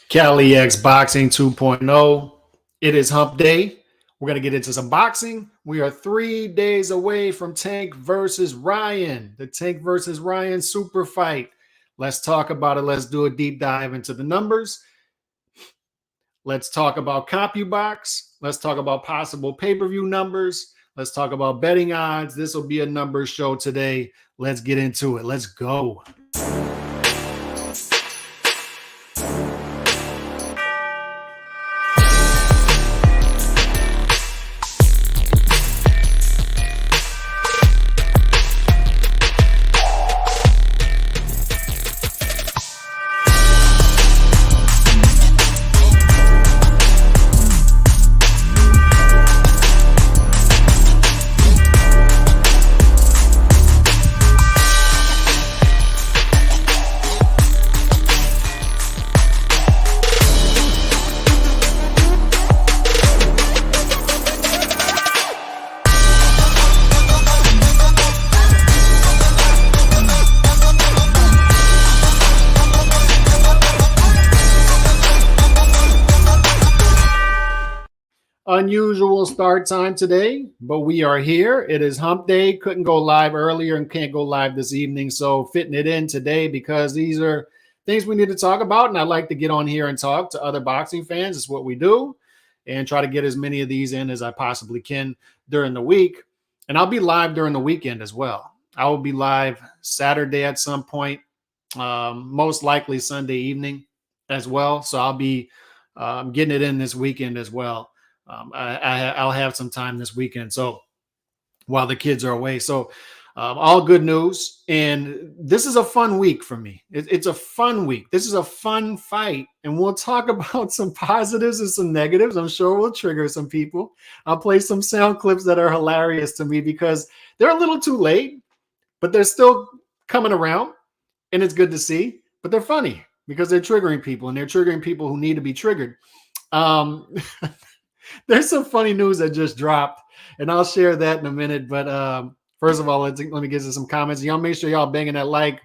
Cali X Boxing 2.0. It is hump day. We're going to get into some boxing. We are 3 days away from Tank versus Ryan, the Tank versus Ryan super fight. Let's talk about it. Let's do a deep dive into the numbers. Let's talk about Compubox. Let's talk about possible pay-per-view numbers. Let's talk about betting odds. This will be a numbers show today. Let's get into it. Let's go. Unusual start time today, but we are here. It is hump day. Couldn't go live earlier and can't go live this evening. So fitting it in today because these are things we need to talk about. And I like to get on here and talk to other boxing fans. It's what we do and try to get as many of these in as I possibly can during the week. And I'll be live during the weekend as well. I will be live Saturday at some point, most likely Sunday evening as well. So I'll be getting it in this weekend as well. I'll have some time this weekend. So while the kids are away. So all good news. And this is a fun week for me. It's a fun week. This is a fun fight. And we'll talk about some positives and some negatives. I'm sure we'll trigger some people. I'll play some sound clips that are hilarious to me because they're a little too late, but they're still coming around. And it's good to see. But they're funny because they're triggering people. And they're triggering people who need to be triggered. There's some funny news that just dropped, and I'll share that in a minute. But first of all, let me get to some comments. Y'all make sure y'all banging that like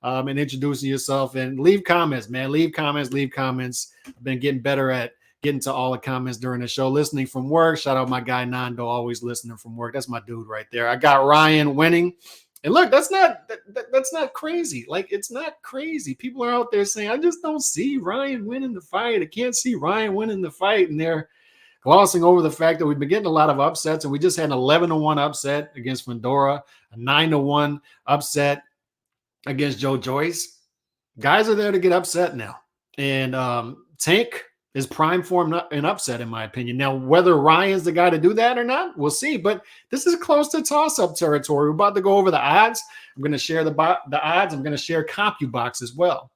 and introducing yourself and leave comments, man. Leave comments. I've been getting better at getting to all the comments during the show. Listening from work. Shout out my guy Nando, always listening from work. That's my dude right there. I got Ryan winning. And look, that's not crazy. Like, it's not crazy. People are out there saying, I just don't see Ryan winning the fight. I can't see Ryan winning the fight. And they're glossing over the fact that we've been getting a lot of upsets, and we just had an 11-1 upset against Fundora, a 9-1 upset against Joe Joyce. Guys are there to get upset now. And Tank is prime for an upset, in my opinion. Now, whether Ryan's the guy to do that or not, we'll see. But this is close to toss-up territory. We're about to go over the odds. I'm going to share the odds. I'm going to share Compubox as well,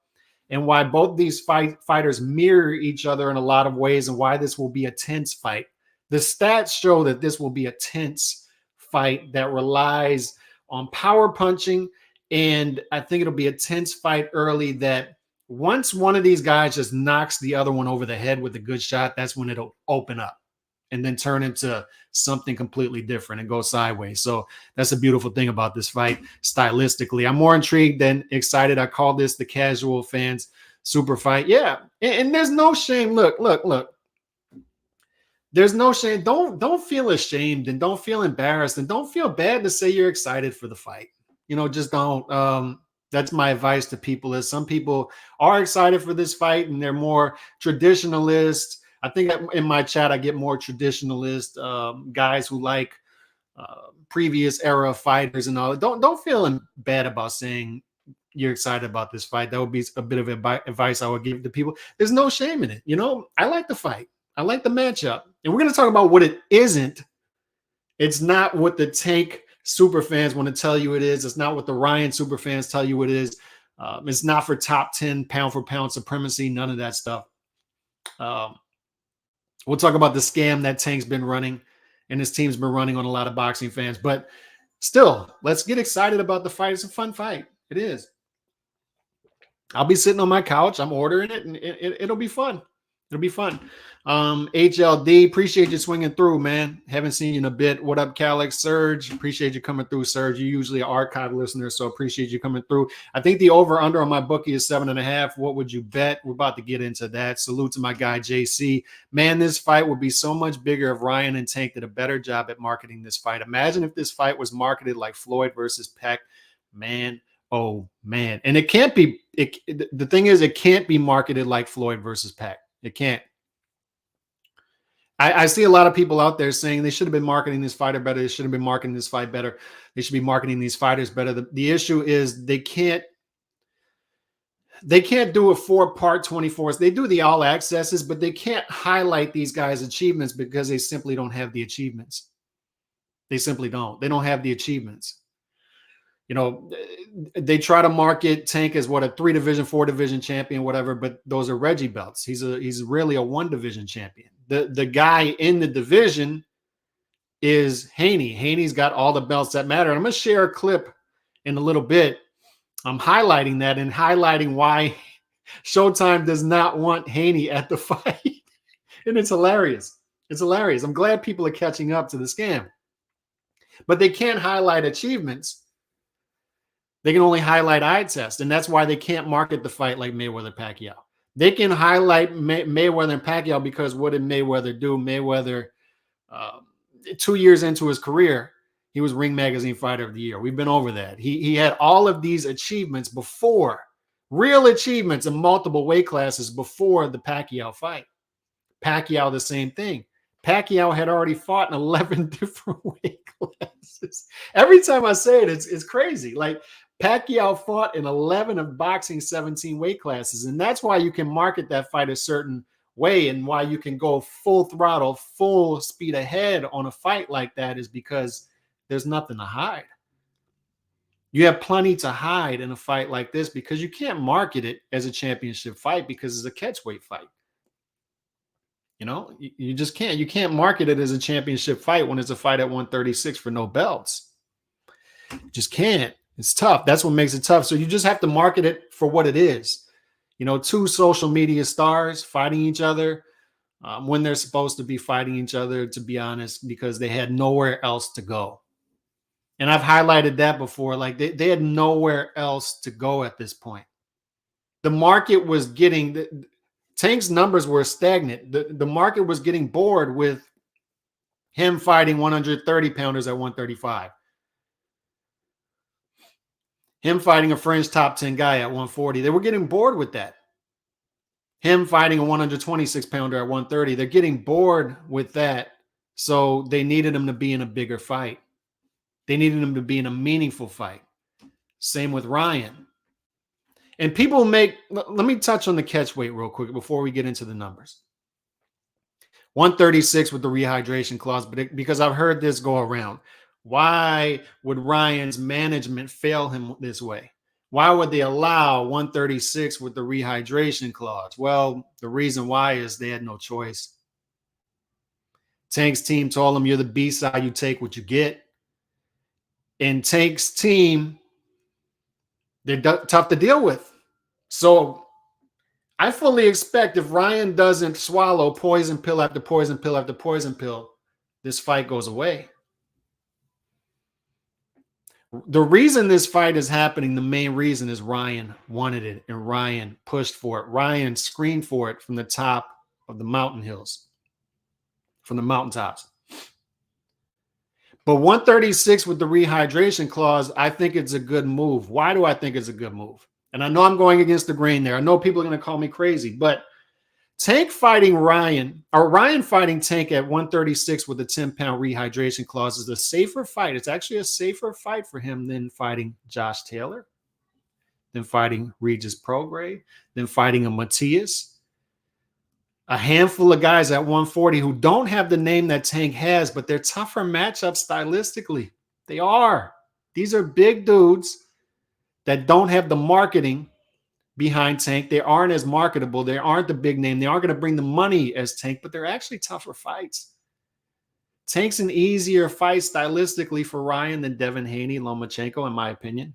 and why both these fighters mirror each other in a lot of ways, and why this will be a tense fight. The stats show that this will be a tense fight that relies on power punching, and I think it'll be a tense fight early that once one of these guys just knocks the other one over the head with a good shot, that's when it'll open up and then turn into something completely different and go sideways. So that's a beautiful thing about this fight stylistically. I'm more intrigued than excited. I call this the casual fans super fight. Yeah. And there's no shame. Look. There's no shame. Don't feel ashamed and don't feel embarrassed and don't feel bad to say you're excited for the fight. Just don't. That's my advice to people is some people are excited for this fight and they're more traditionalist. I think in my chat, I get more traditionalist guys who like previous era fighters and all. Don't feel bad about saying you're excited about this fight. That would be a bit of advice I would give to people. There's no shame in it. I like the fight. I like the matchup. And we're going to talk about what it isn't. It's not what the Tank super fans want to tell you it is. It's not what the Ryan super fans tell you it is. It's not for top 10 pound for pound supremacy. None of that stuff. We'll talk about the scam that Tank's been running and his team's been running on a lot of boxing fans. But still, let's get excited about the fight. It's a fun fight. It is. I'll be sitting on my couch. I'm ordering it, and it'll be fun. It'll be fun. HLD, appreciate you swinging through, man. Haven't seen you in a bit. What up, Calix? Surge, appreciate you coming through, Surge. You're usually an archive listener, so appreciate you coming through. I think the over-under on my bookie is 7.5. What would you bet? We're about to get into that. Salute to my guy, JC. Man, this fight would be so much bigger if Ryan and Tank did a better job at marketing this fight. Imagine if this fight was marketed like Floyd versus Peck. Man, oh, man. And it can't be. The thing is, it can't be marketed like Floyd versus Peck. It can't. I see a lot of people out there saying they should have been marketing this fighter better. They should have been marketing this fight better. They should be marketing these fighters better. The issue is they can't do a 4-part 24s. They do the all accesses, but they can't highlight these guys' achievements because they simply don't have the achievements. They simply don't. They don't have the achievements. You know, they try to market Tank as what, a 3-division, 4-division champion, whatever, but those are Reggie belts. He's really a 1-division champion. The guy in the division is Haney. Haney's got all the belts that matter. And I'm going to share a clip in a little bit. I'm highlighting that and highlighting why Showtime does not want Haney at the fight. And it's hilarious. It's hilarious. I'm glad people are catching up to the scam. But they can't highlight achievements. They can only highlight eye test, and that's why they can't market the fight like Mayweather-Pacquiao. They can highlight Mayweather and Pacquiao because what did Mayweather do? Mayweather, 2 years into his career, he was Ring Magazine Fighter of the Year. We've been over that. He had all of these achievements before, real achievements in multiple weight classes before the Pacquiao fight. Pacquiao, the same thing. Pacquiao had already fought in 11 different weight classes. Every time I say it, it's crazy. Like, Pacquiao fought in 11 of boxing 17 weight classes, and that's why you can market that fight a certain way and why you can go full throttle, full speed ahead on a fight like that is because there's nothing to hide. You have plenty to hide in a fight like this because you can't market it as a championship fight because it's a catchweight fight. You know, you just can't. You can't market it as a championship fight when it's a fight at 136 for no belts. You just can't. It's tough. That's what makes it tough. So you just have to market it for what it is. You know, 2 social media stars fighting each other when they're supposed to be fighting each other, to be honest, because they had nowhere else to go. And I've highlighted that before. Like, they had nowhere else to go at this point. The market was getting Tank's numbers were stagnant. The market was getting bored with him fighting 130 pounders at 135. Him fighting a fringe top 10 guy at 140. They were getting bored with that. Him fighting a 126 pounder at 130. They're getting bored with that. So they needed him to be in a bigger fight. They needed him to be in a meaningful fight. Same with Ryan. And people let me touch on the catch weight real quick before we get into the numbers. 136 with the rehydration clause, but because I've heard this go around. Why would Ryan's management fail him this way? Why would they allow 136 with the rehydration clause? Well, the reason why is they had no choice. Tank's team told him, you're the B-side, you take what you get. And Tank's team, they're tough to deal with. So I fully expect if Ryan doesn't swallow poison pill after poison pill after poison pill, this fight goes away. The reason this fight is happening, the main reason is Ryan wanted it and Ryan pushed for it. Ryan screamed for it from the top of the mountain hills, from the mountaintops. But 136 with the rehydration clause, I think it's a good move. Why do I think it's a good move? And I know I'm going against the grain there. I know people are going to call me crazy, but Tank fighting Ryan, or Ryan fighting Tank at 136 with a 10-pound rehydration clause is a safer fight. It's actually a safer fight for him than fighting Josh Taylor, than fighting Regis Prograis, than fighting a Matias. A handful of guys at 140 who don't have the name that Tank has, but they're tougher matchups stylistically. They are. These are big dudes that don't have the marketing behind Tank. They aren't as marketable. They aren't the big name. They aren't going to bring the money as Tank, but they're actually tougher fights. Tank's an easier fight stylistically for Ryan than Devin Haney, Lomachenko, in my opinion.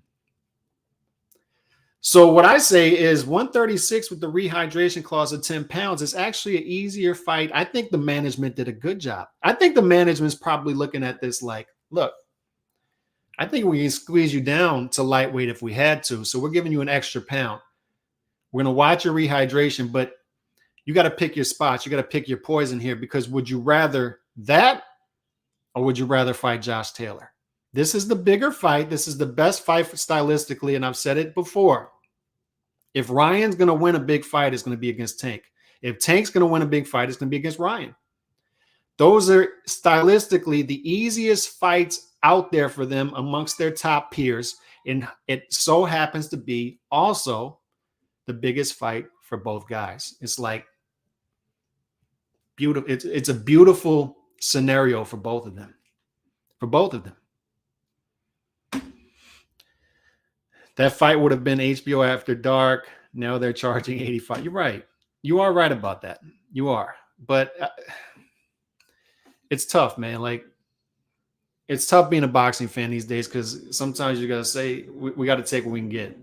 So what I say is 136 with the rehydration clause of 10 pounds is actually an easier fight. I think the management did a good job. I think the management's probably looking at this like, look, I think we can squeeze you down to lightweight if we had to. So we're giving you an extra pound. We're going to watch your rehydration, but you got to pick your spots. You got to pick your poison here, because would you rather that, or would you rather fight Josh Taylor? This is the bigger fight. This is the best fight stylistically, and I've said it before. If Ryan's going to win a big fight, it's going to be against Tank. If Tank's going to win a big fight, it's going to be against Ryan. Those are stylistically the easiest fights out there for them amongst their top peers. And it so happens to be also the biggest fight for both guys. It's like beautiful. It's a beautiful scenario for both of them. For both of them. That fight would have been HBO After Dark. Now they're charging 85. You're right. You are right about that. You are. But it's tough, man. Like, it's tough being a boxing fan these days, because sometimes you got to say, we got to take what we can get.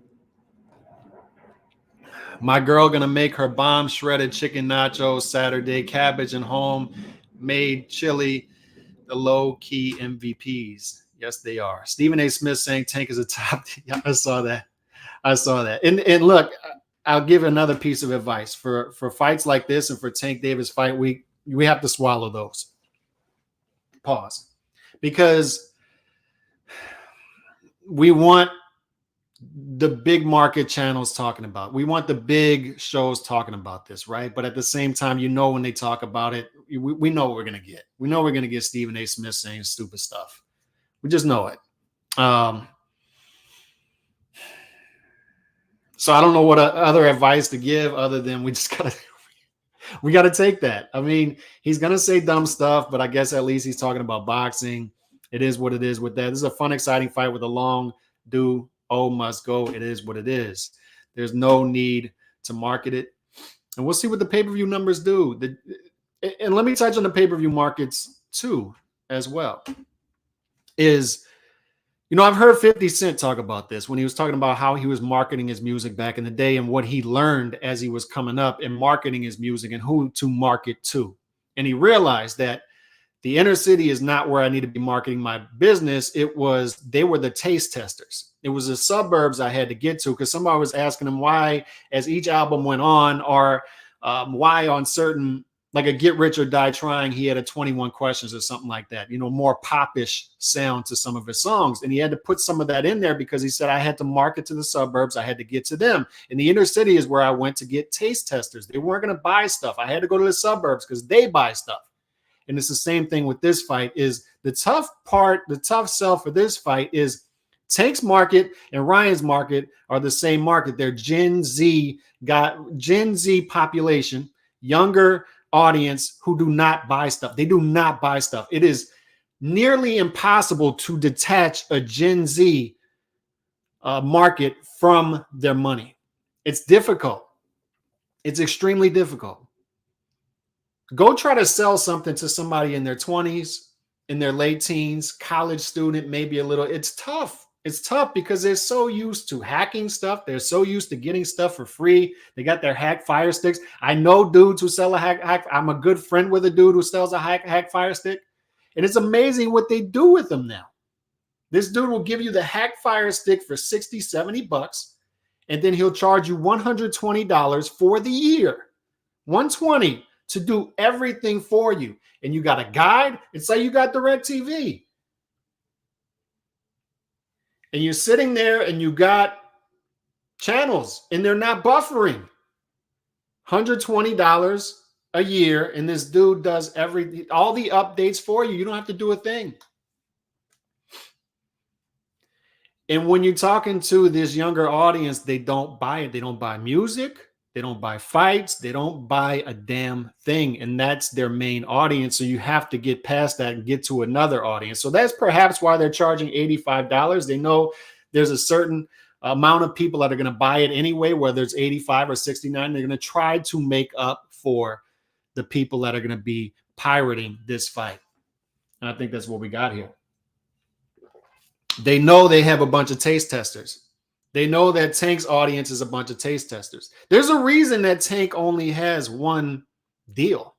My girl going to make her bomb shredded chicken nachos Saturday, cabbage and homemade chili, the low-key MVPs. Yes, they are. Stephen A. Smith saying Tank is a top. I saw that. And look, I'll give another piece of advice for fights like this, and for Tank Davis fight week. We have to swallow those. Pause, because we want the big market channels talking about. We want the big shows talking about this, right? But at the same time, when they talk about it, we know what we're gonna get. We know we're gonna get Stephen A. Smith saying stupid stuff. We just know it. So I don't know what other advice to give other than we got to take that. I mean, he's going to say dumb stuff, but I guess at least he's talking about boxing. It is what it is with that. This is a fun, exciting fight with a long must go. It is what it is. There's no need to market it. And we'll see what the pay-per-view numbers do. And let me touch on the pay-per-view markets too, as well. I've heard 50 Cent talk about this when he was talking about how he was marketing his music back in the day and what he learned as he was coming up and marketing his music and who to market to. And he realized that the inner city is not where I need to be marketing my business. They were the taste testers. It was the suburbs I had to get to, because somebody was asking him why, as each album went on, or why on certain, like a Get Rich or Die Trying, he had a 21 Questions or something like that, more popish sound to some of his songs. And he had to put some of that in there because he said, I had to market to the suburbs. I had to get to them. And the inner city is where I went to get taste testers. They weren't going to buy stuff. I had to go to the suburbs because they buy stuff. And it's the same thing with this fight. Is the tough sell for this fight is Tank's market and Ryan's market are the same market. They're Gen Z population, younger audience who do not buy stuff. They do not buy stuff. It is nearly impossible to detach a Gen Z market from their money. It's difficult. It's extremely difficult. Go try to sell something to somebody in their 20s, in their late teens, college student, maybe a little. It's tough. It's tough because they're so used to hacking stuff. They're so used to getting stuff for free. They got their hack fire sticks. I know dudes who sell a hack. I'm a good friend with a dude who sells a hack fire stick. And it's amazing what they do with them now. This dude will give you the hack fire stick for 60, 70 bucks. And then he'll charge you $120 for the year. $120 to do everything for you. And you got a guide. It's like you got DirecTV. And you're sitting there and you got channels and they're not buffering. $120 a year. And this dude does all the updates for you. You don't have to do a thing. And when you're talking to this younger audience, they don't buy it. They don't buy music. They don't buy fights. They don't buy a damn thing. And that's their main audience. So you have to get past that and get to another audience. So that's perhaps why they're charging $85. They know there's a certain amount of people that are going to buy it anyway, whether it's 85 or 69. They're going to try to make up for the people that are going to be pirating this fight. And I think that's what we got here. They know they have a bunch of taste testers. They know that Tank's audience is a bunch of taste testers. There's a reason that Tank only has one deal.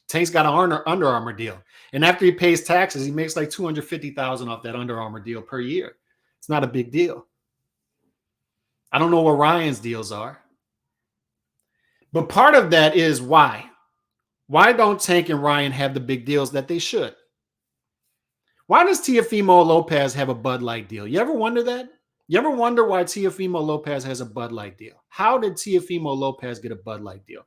Tank's got an Under Armour deal. And after he pays taxes, he makes like $250,000 off that Under Armour deal per year. It's not a big deal. I don't know what Ryan's deals are. But part of that is why. Why don't Tank and Ryan have the big deals that they should? Why does Teofimo Lopez have a Bud Light deal? You ever wonder that? You ever wonder why Teofimo Lopez has a Bud Light deal? How did Teofimo Lopez get a Bud Light deal?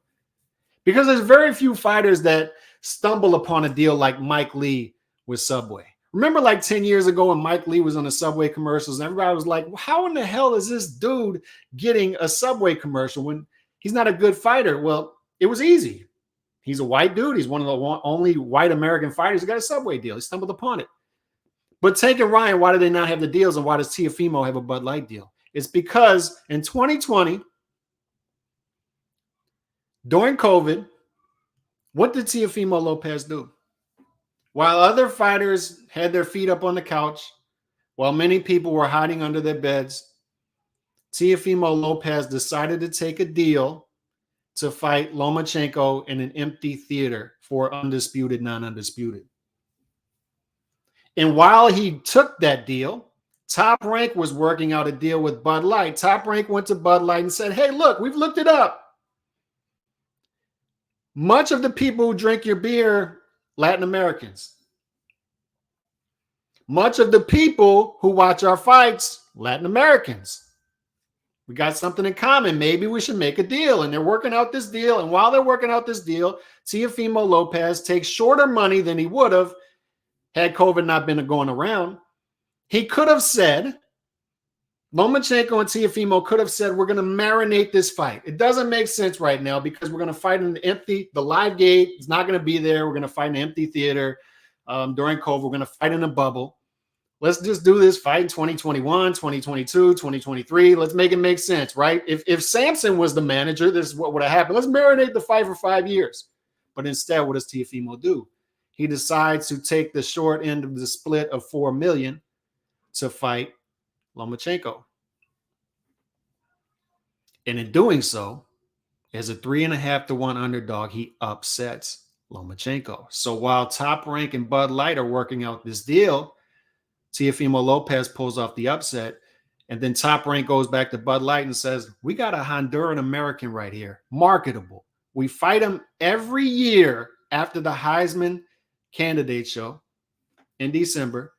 Because there's very few fighters that stumble upon a deal like Mike Lee with Subway. Remember like 10 years ago when Mike Lee was on the Subway commercials and everybody was like, how in the hell is this dude getting a Subway commercial when he's not a good fighter? Well, it was easy. He's a white dude. He's one of the only white American fighters who got a Subway deal. He stumbled upon it. But Tank and Ryan, why do they not have the deals, and why does Teofimo have a Bud Light deal? It's because in 2020, during COVID, what did Teofimo Lopez do? While other fighters had their feet up on the couch, while many people were hiding under their beds, Teofimo Lopez decided to take a deal to fight Lomachenko in an empty theater for undisputed, non-undisputed. And while he took that deal, Top Rank was working out a deal with Bud Light. Top Rank went to Bud Light and said, hey, look, we've looked it up. Much of the people who drink your beer, Latin Americans. Much of the people who watch our fights, Latin Americans. We got something in common. Maybe we should make a deal. And they're working out this deal. And while they're working out this deal, Teofimo Lopez takes shorter money than he would have had COVID not been going around. He could have said, Lomachenko and Teofimo could have said, we're going to marinate this fight. It doesn't make sense right now because we're going to fight in an empty, the live gate is not going to be there. We're going to fight in an empty theater during COVID. We're going to fight in a bubble. Let's just do this fight in 2021, 2022, 2023. Let's make it make sense, right? If Samson was the manager, this is what would have happened. Let's marinate the fight for 5 years. But instead, what does Teofimo do? He decides to take the short end of the split of $4 million to fight Lomachenko. And in doing so, as a 3.5 to 1 underdog, he upsets Lomachenko. So while Top Rank and Bud Light are working out this deal, Teofimo Lopez pulls off the upset, and then Top Rank goes back to Bud Light and says, we got a Honduran American right here, marketable. We fight him every year after the Heisman candidate show in December.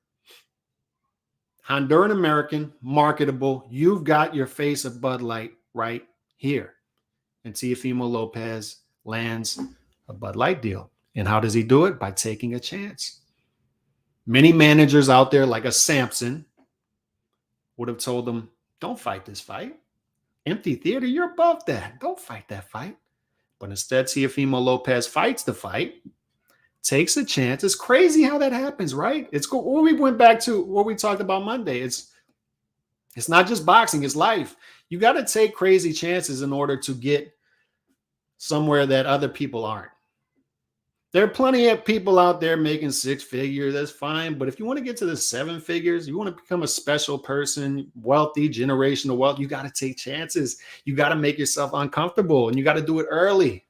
Honduran American, marketable. You've got your face of Bud Light right here. And Teofimo Lopez lands a Bud Light deal. And how does he do it? By taking a chance. Many managers out there, like a Samson, would have told him, don't fight this fight. Empty theater, you're above that. Don't fight that fight. But instead, Teofimo Lopez fights the fight, takes a chance. It's crazy how that happens, right? It's cool. Well, we went back to what we talked about Monday. It's not just boxing, it's life. You got to take crazy chances in order to get somewhere that other people aren't. There are plenty of people out there making 6 figures. That's fine. But if you want to get to the 7 figures, you want to become a special person, wealthy, generational wealth, you got to take chances. You got to make yourself uncomfortable, and you got to do it early.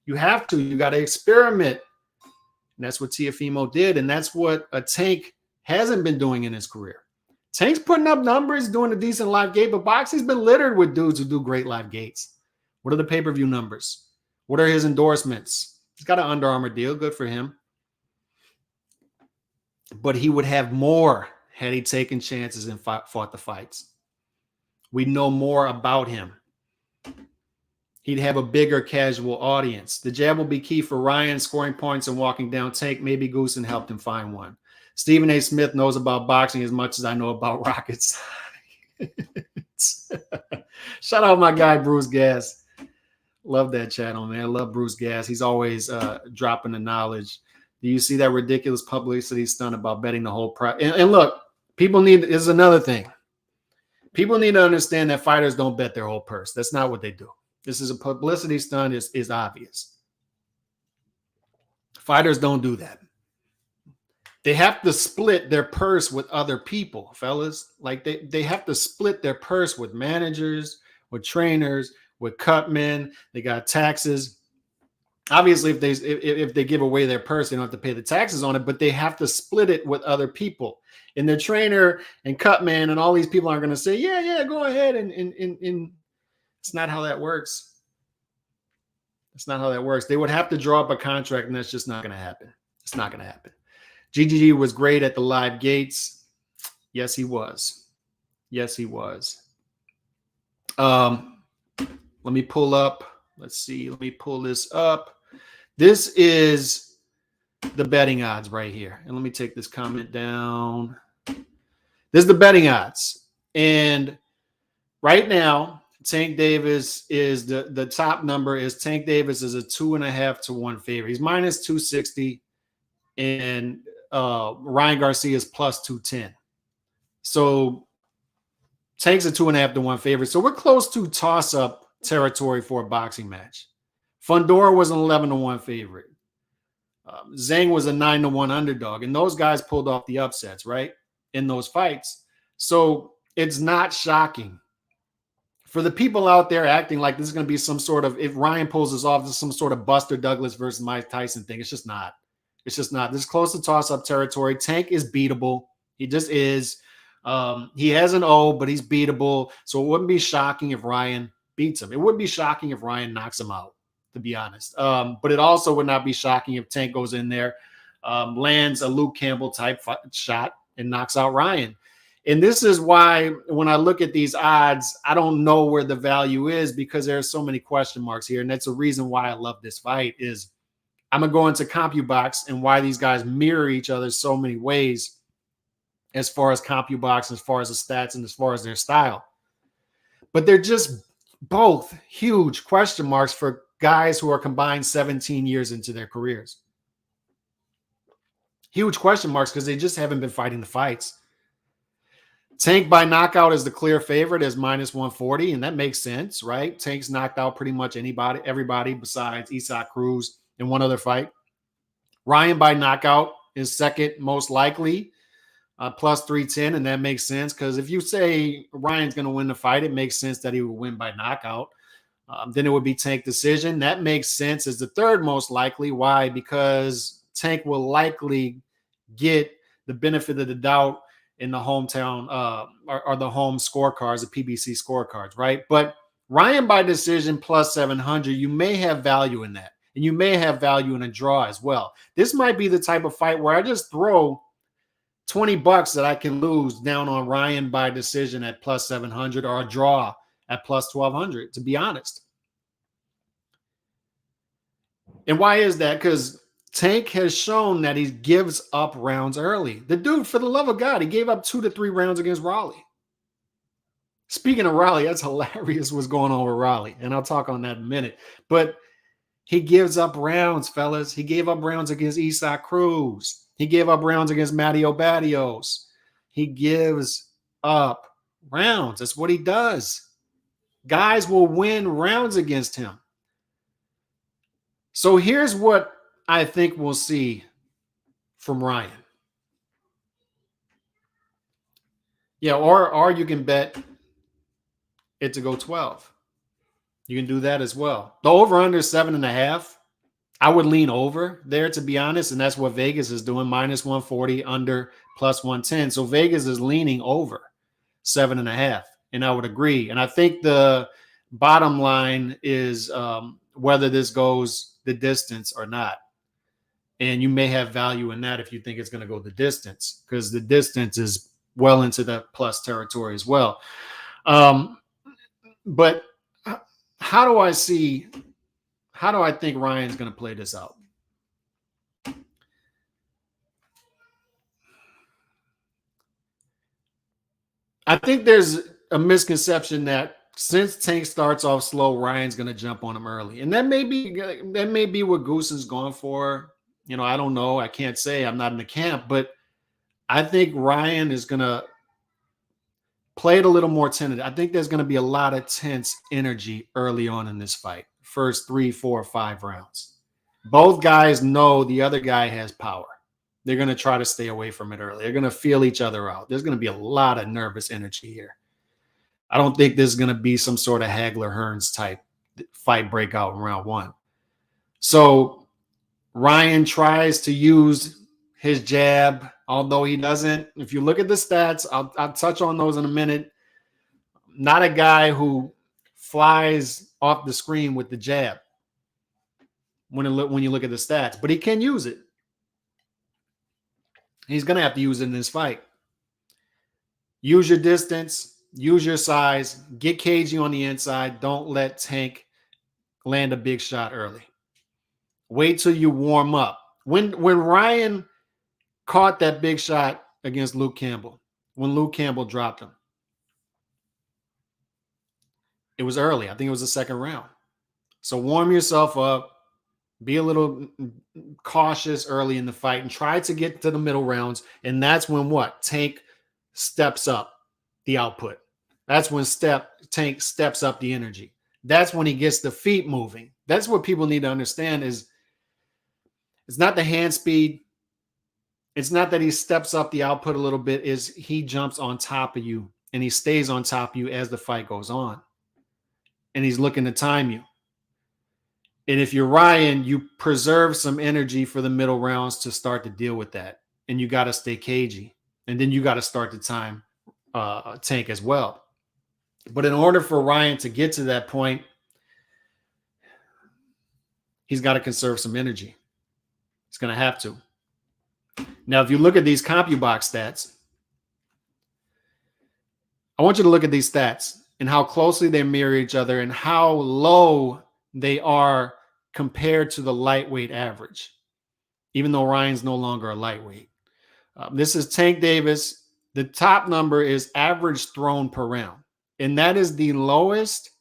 You have to. You got to experiment. And that's what Teofimo did. And that's what a Tank hasn't been doing in his career. Tank's putting up numbers, doing a decent live gate, but boxing's been littered with dudes who do great live gates. What are the pay-per-view numbers? What are his endorsements? He's got an Under Armour deal. Good for him. But he would have more had he taken chances and fought the fights. We know more about him. He'd have a bigger casual audience. The jab will be key for Ryan, scoring points and walking down Tank. Maybe Goosen helped him find one. Stephen A. Smith knows about boxing as much as I know about rockets. Shout out my guy, Bruce Gass. Love that channel, man. I love Bruce Gass. He's always dropping the knowledge. Do you see that ridiculous publicity stunt about betting the whole price? And look, people need, this is another thing. People need to understand that fighters don't bet their whole purse. That's not what they do. This is a publicity stunt, is obvious. Fighters don't do that. They have to split their purse with other people, fellas. Like they have to split their purse with managers, with trainers, with cutmen. They got taxes. Obviously, if they give away their purse, they don't have to pay the taxes on it, but they have to split it with other people. And their trainer and cutman and all these people aren't going to say, yeah, go ahead. And it's not how that works. It's not how that works. They would have to draw up a contract, and that's just not going to happen. It's not going to happen. GGG was great at the live gates. Yes, he was. Yes, he was. Let me pull up. Let's see. Let me pull this up. This is the betting odds right here. And let me take this comment down. This is the betting odds. And right now, Tank Davis is the top number is Tank Davis is a 2.5 to 1 favorite. He's minus 260. And Ryan Garcia is plus 210. So Tank's a 2.5 to 1 favorite. So we're close to toss-up territory for a boxing match. Fundora was an 11 to 1 favorite. Zhang was a 9 to 1 underdog. And those guys pulled off the upsets, right? In those fights. So it's not shocking. For the people out there acting like this is going to be some sort of, if Ryan pulls this off, this is some sort of Buster Douglas versus Mike Tyson thing. It's just not. It's just not. This is close to toss-up territory. Tank is beatable. He just is. He has an O, but he's beatable. So it wouldn't be shocking if Ryan beats him. It wouldn't be shocking if Ryan knocks him out, to be honest. But it also would not be shocking if Tank goes in there, lands a Luke Campbell type shot and knocks out Ryan. And this is why when I look at these odds, I don't know where the value is because there are so many question marks here. And that's the reason why I love this fight is I'm going to go into Compubox and why these guys mirror each other so many ways as far as Compubox, as far as the stats, and as far as their style. But they're just both huge question marks for guys who are combined 17 years into their careers. Huge question marks because they just haven't been fighting the fights. Tank by knockout is the clear favorite as minus 140, and that makes sense, right? Tank's knocked out pretty much everybody besides Isaac Cruz in one other fight. Ryan by knockout is second most likely, plus 310, and that makes sense because if you say Ryan's going to win the fight, it makes sense that he would win by knockout. Then it would be Tank decision. That makes sense as the third most likely. Why? Because Tank will likely get the benefit of the doubt in the hometown or the home scorecards, the PBC scorecards, right? But Ryan by decision plus 700, you may have value in that. And you may have value in a draw as well. This might be the type of fight where I just throw $20 that I can lose down on Ryan by decision at plus 700 or a draw at plus 1200, to be honest. And why is that? Because Tank has shown that he gives up rounds early. The dude, for the love of God, he gave up 2 to 3 rounds against Raleigh. Speaking of Raleigh, that's hilarious what's going on with Raleigh. And I'll talk on that in a minute. But he gives up rounds, fellas. He gave up rounds against Isaac Cruz. He gave up rounds against Matteo Barrios. He gives up rounds. That's what he does. Guys will win rounds against him. So here's what I think we'll see from Ryan. Yeah, or you can bet it to go 12. You can do that as well. The over-under is 7.5. I would lean over there, to be honest, and that's what Vegas is doing, minus 140, under plus 110. So Vegas is leaning over 7.5, and I would agree. And I think the bottom line is whether this goes the distance or not. And you may have value in that if you think it's going to go the distance, because the distance is well into the plus territory as well. But how do I think Ryan's going to play this out? I think there's a misconception that since Tank starts off slow, Ryan's going to jump on him early. And that may be what Goose is going for. You know, I don't know. I can't say. I'm not in the camp, but I think Ryan is going to play it a little more tentative. I think there's going to be a lot of tense energy early on in this fight. First 3, 4, 5 rounds. Both guys know the other guy has power. they're going to try to stay away from it early. They're going to feel each other out. There's going to be a lot of nervous energy here. I don't think there's going to be some sort of Hagler Hearns type fight breakout in round one. So Ryan tries to use his jab, although he doesn't. If you look at the stats, I'll touch on those in a minute. Not a guy who flies off the screen with the jab when you look at the stats, but he can use it. He's going to have to use it in this fight. Use your distance, use your size, get cagey on the inside. Don't let Tank land a big shot early. Wait till you warm up. When Ryan caught that big shot against Luke Campbell, when Luke Campbell dropped him, it was early. I think it was the second round. So warm yourself up. Be a little cautious early in the fight and try to get to the middle rounds. And that's when what? Tank steps up the output. That's when Tank steps up the energy. That's when he gets the feet moving. That's what people need to understand is it's not the hand speed. It's not that he steps up the output a little bit. Is he jumps on top of you and he stays on top of you as the fight goes on. And he's looking to time you. And if you're Ryan, you preserve some energy for the middle rounds to start to deal with that. And you got to stay cagey. And then you got to start to time Tank as well. But in order for Ryan to get to that point, he's got to conserve some energy. He's going to have to. Now, if you look at these Compubox stats, I want you to look at these stats and how closely they mirror each other and how low they are compared to the lightweight average, even though Ryan's no longer a lightweight. This is Tank Davis. The top number is average thrown per round, and that is the lowest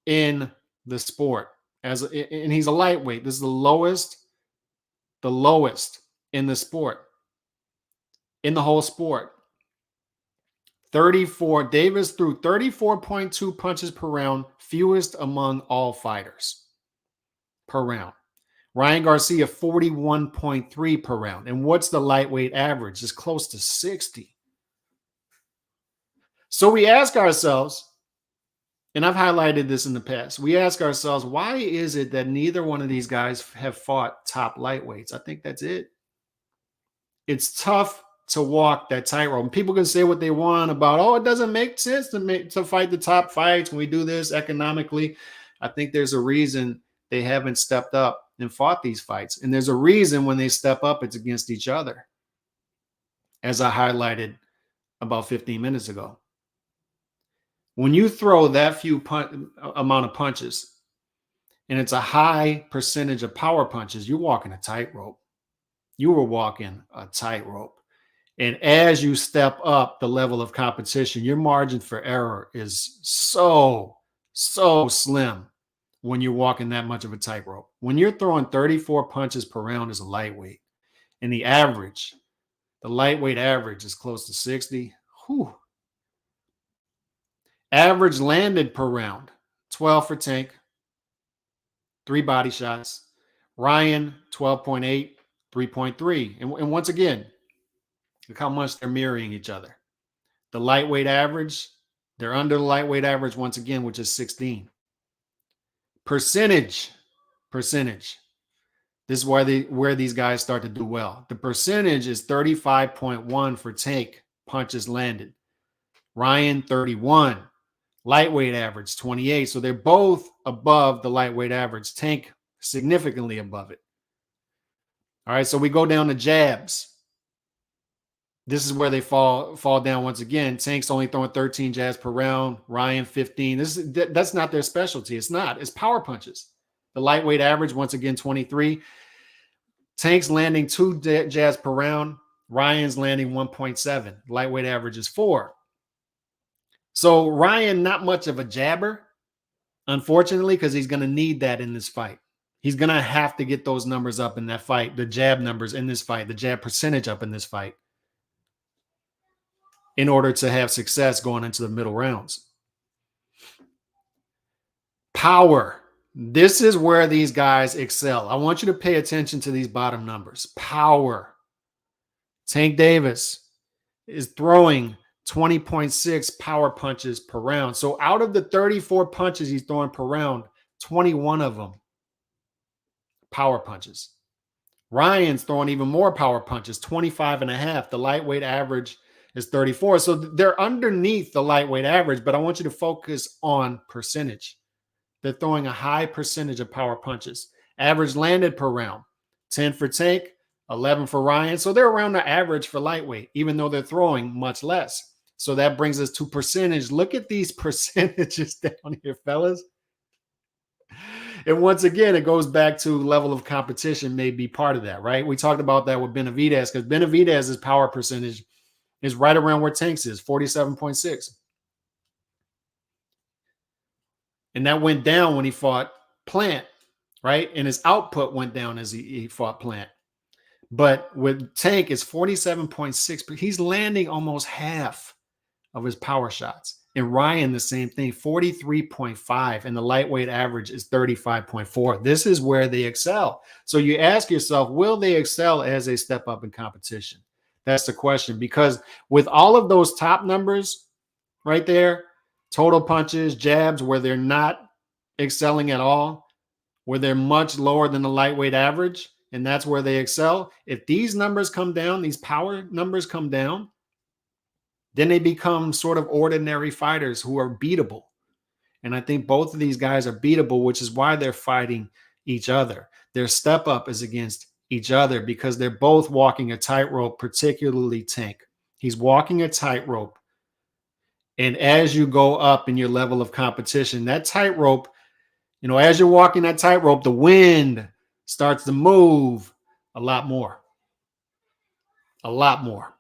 in the sport. And he's a lightweight. This is the lowest in the sport, in the whole sport. 34. Davis threw 34.2 punches per round, fewest among all fighters per round. Ryan Garcia, 41.3 per round. And what's the lightweight average? It's close to 60. So we ask ourselves, and I've highlighted this in the past, we ask ourselves, why is it that neither one of these guys have fought top lightweights? I think that's it. It's tough to walk that tightrope. And people can say what they want about, oh, it doesn't make sense to fight the top fights when we do this economically. I think there's a reason they haven't stepped up and fought these fights. And there's a reason when they step up, it's against each other, as I highlighted about 15 minutes ago. When you throw that few amount of punches, and it's a high percentage of power punches, you're walking a tightrope. You were walking a tightrope. And as you step up the level of competition, your margin for error is so slim when you're walking that much of a tightrope. When you're throwing 34 punches per round as a lightweight, and the lightweight average is close to 60. Whew. Average landed per round, 12 for Tank, 3 body shots. Ryan, 12.8, 3.3. And once again, look how much they're mirroring each other. The lightweight average, they're under the lightweight average once again, which is 16. Percentage. This is where these guys start to do well. The percentage is 35.1 for Tank punches landed. Ryan, 31. Lightweight average, 28. So they're both above the lightweight average. Tank significantly above it. All right, so we go down to jabs. This is where they fall down once again. Tank's only throwing 13 jabs per round. Ryan, 15. That's not their specialty. It's not. It's power punches. The lightweight average, once again, 23. Tank's landing 2 jabs per round. Ryan's landing 1.7. Lightweight average is 4. So Ryan, not much of a jabber, unfortunately, because he's going to need that in this fight. He's going to have to get those numbers up in that fight, the jab numbers in this fight, the jab percentage up in this fight, in order to have success going into the middle rounds. Power. This is where these guys excel. I want you to pay attention to these bottom numbers. Power. Tank Davis is throwing 20.6 power punches per round. So out of the 34 punches he's throwing per round, 21 of them power punches. Ryan's throwing even more power punches, 25 and a half. The lightweight average is 34. So they're underneath the lightweight average, but I want you to focus on percentage. They're throwing a high percentage of power punches. Average landed per round, 10 for Tank, 11 for Ryan. So they're around the average for lightweight, even though they're throwing much less. So that brings us to percentage. Look at these percentages down here, fellas. And once again, it goes back to level of competition may be part of that, right? We talked about that with Benavidez because Benavidez's power percentage is right around where Tank's is, 47.6. And that went down when he fought Plant, right? And his output went down as he fought Plant. But with Tank, it's 47.6, but he's landing almost half of his power shots. And Ryan, the same thing, 43.5, and the lightweight average is 35.4. This is where they excel. So you ask yourself, will they excel as they step up in competition? That's the question, because with all of those top numbers right there, total punches, jabs, where they're not excelling at all, where they're much lower than the lightweight average, and that's where they excel. If these numbers come down, these power numbers come down, then they become sort of ordinary fighters who are beatable. And I think both of these guys are beatable, which is why they're fighting each other. Their step up is against each other because they're both walking a tightrope, particularly Tank. He's walking a tightrope. And as you go up in your level of competition, that tightrope, you know, as you're walking that tightrope, the wind starts to move a lot more. A lot more.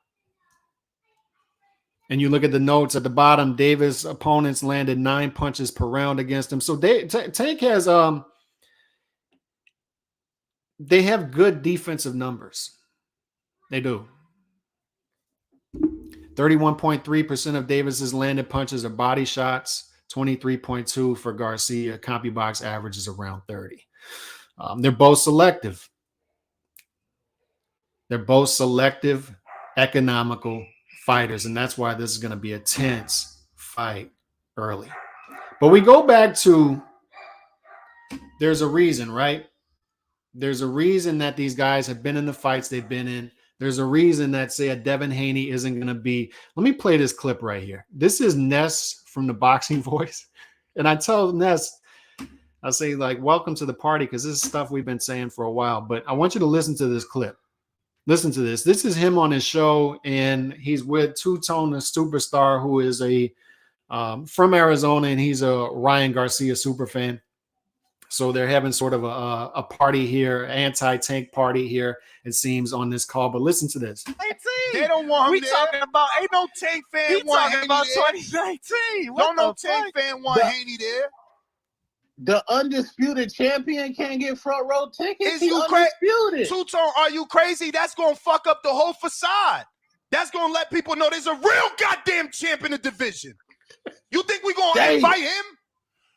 And you look at the notes at the bottom, Davis' opponents landed 9 punches per round against him. So Tank has they have good defensive numbers. They do. 31.3% of Davis's landed punches are body shots, 23.2 for Garcia. Compubox average is around 30. They're both selective. They're both selective, economical fighters, and that's why this is going to be a tense fight early. But we go back to there's a reason, right? There's a reason that these guys have been in the fights they've been in. There's a reason that, say, a Devin Haney isn't going to be. Let me play this clip right here. This is Ness from the Boxing Voice. And I tell Ness, I say, like, welcome to the party, because this is stuff we've been saying for a while. But I want you to listen to this clip. Listen to this. This is him on his show, and he's with Two-Tone, the superstar, who is a from Arizona, and he's a Ryan Garcia super fan. So they're having sort of a party here, anti-Tank party here, it seems, on this call. But listen to this. They don't want him We there. talking about Ain't no Tank fan he want talking Haney about there. 2019. What Don't no the Tank fuck? fan want Haney there. The undisputed champion can't get front row tickets. Is He's you crazy? undisputed. Two-Tone, are you crazy? That's going to fuck up the whole facade. That's going to let people know there's a real goddamn champ in the division. You think we going to Dang. invite him?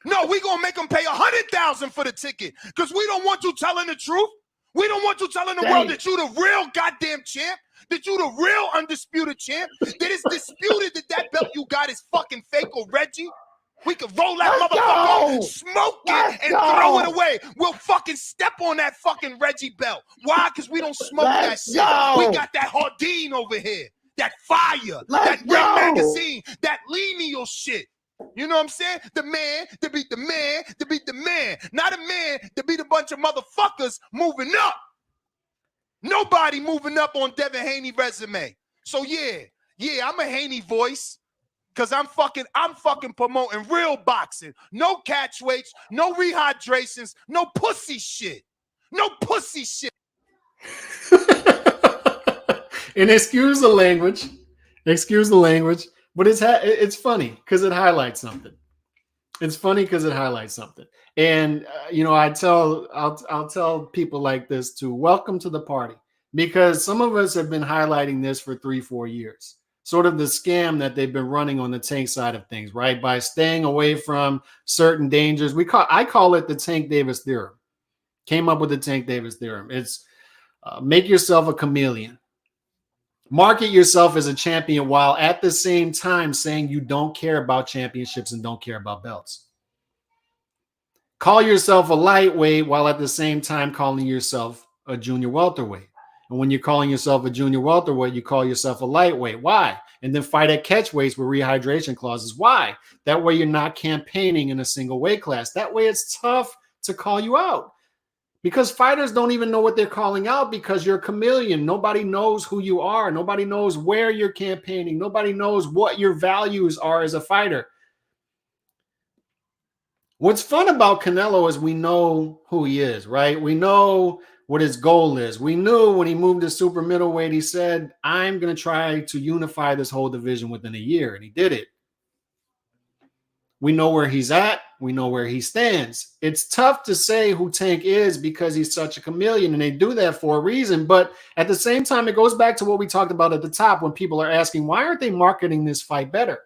No, we going to make him pay $100,000 for the ticket because we don't want you telling the truth. We don't want you telling the world that you the real goddamn champ, that you the real undisputed champ, that it's disputed that belt you got is fucking fake or Reggie. We could roll that Let's motherfucker, go. smoke Let's it, and go. throw it away. We'll fucking step on that fucking Reggie belt. Why? Because we don't smoke Let's that shit. go. We got that Hardin over here, that fire, Let's that Ring go. Magazine, that lineal shit. You know what I'm saying? The man to beat the man to beat the man. Not a man to beat a bunch of motherfuckers moving up. Nobody moving up on Devin Haney resume. So yeah, I'm a Haney voice. Cause I'm fucking promoting real boxing. No catch weights, no rehydrations, no pussy shit. No pussy shit. And excuse the language. But it's funny because it highlights something. It's funny because it highlights something. And you know, I'll tell people like this to welcome to the party, because some of us have been highlighting this for 3-4 years. Sort of the scam that they've been running on the Tank side of things, right? By staying away from certain dangers. I call it the Tank Davis theorem. Came up with the Tank Davis theorem. It's make yourself a chameleon. Market yourself as a champion while at the same time saying you don't care about championships and don't care about belts. Call yourself a lightweight while at the same time calling yourself a junior welterweight. And when you're calling yourself a junior welterweight, you call yourself a lightweight. Why? And then fight at catchweights with rehydration clauses. Why? That way you're not campaigning in a single weight class. That way it's tough to call you out. Because fighters don't even know what they're calling out because you're a chameleon. Nobody knows who you are. Nobody knows where you're campaigning. Nobody knows what your values are as a fighter. What's fun about Canelo is we know who he is, right? We know what his goal is. We knew when he moved to super middleweight, he said, I'm going to try to unify this whole division within a year. And he did it. We know where he's at. We know where he stands. It's tough to say who Tank is because he's such a chameleon, and they do that for a reason. But at the same time, it goes back to what we talked about at the top when people are asking, why aren't they marketing this fight better?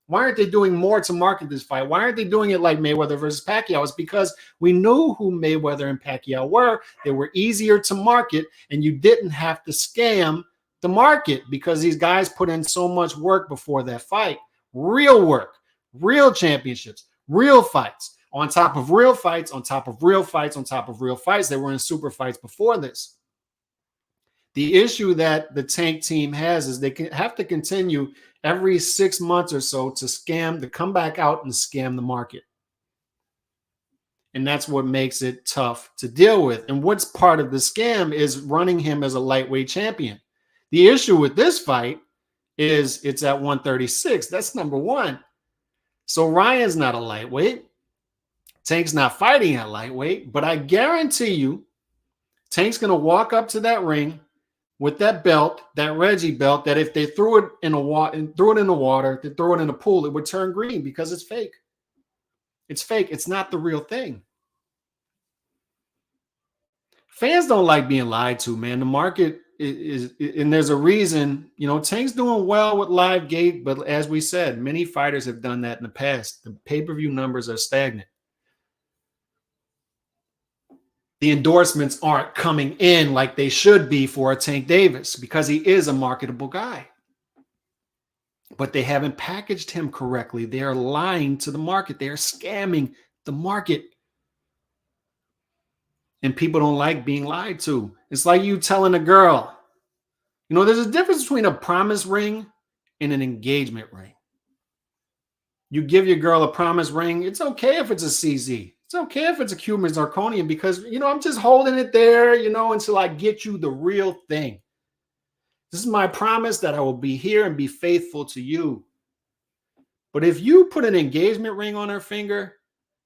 Why aren't they doing more to market this fight? Why aren't they doing it like Mayweather versus Pacquiao? It's because we knew who Mayweather and Pacquiao were. They were easier to market, and you didn't have to scam the market because these guys put in so much work before that fight. Real work. Real championships, real fights, on top of real fights, on top of real fights, on top of real fights. They were in super fights before this. The issue that the Tank team has is they have to continue every 6 months or so to come back out and scam the market. And that's what makes it tough to deal with. And what's part of the scam is running him as a lightweight champion. The issue with this fight is it's at 136. That's number one. So Ryan's not a lightweight. Tank's not fighting at lightweight, but I guarantee you Tank's going to walk up to that ring with that belt, that Reggie belt, that if they threw it in the water, they threw it in a pool, it would turn green because it's fake. It's fake. It's not the real thing. Fans don't like being lied to, man. The market is, and there's a reason, Tank's doing well with LiveGate, but as we said, many fighters have done that in the past. The pay-per-view numbers are stagnant. The endorsements aren't coming in like they should be for a Tank Davis because he is a marketable guy. But they haven't packaged him correctly. They are lying to the market. They are scamming the market. And people don't like being lied to. It's like you telling a girl, there's a difference between a promise ring and an engagement ring. You give your girl a promise ring. It's okay if it's a CZ. It's okay if it's a Cuban zirconium because, I'm just holding it there, until I get you the real thing. This is my promise that I will be here and be faithful to you. But if you put an engagement ring on her finger,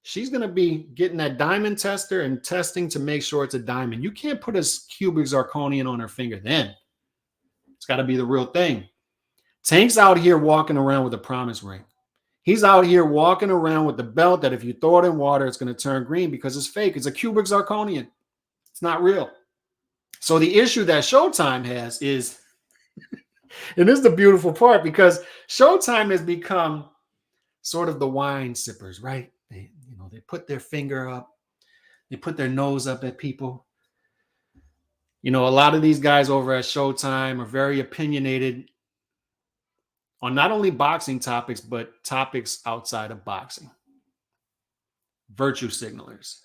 she's going to be getting that diamond tester and testing to make sure it's a diamond. You can't put a cubic zirconium on her finger then. It's got to be the real thing. Tank's out here walking around with a promise ring. He's out here walking around with the belt that if you throw it in water, it's going to turn green because it's fake. It's a cubic zirconium. It's not real. So the issue that Showtime has is, and this is the beautiful part, because Showtime has become sort of the wine sippers, right? They put their finger up. They put their nose up at people. A lot of these guys over at Showtime are very opinionated on not only boxing topics, but topics outside of boxing. Virtue signalers.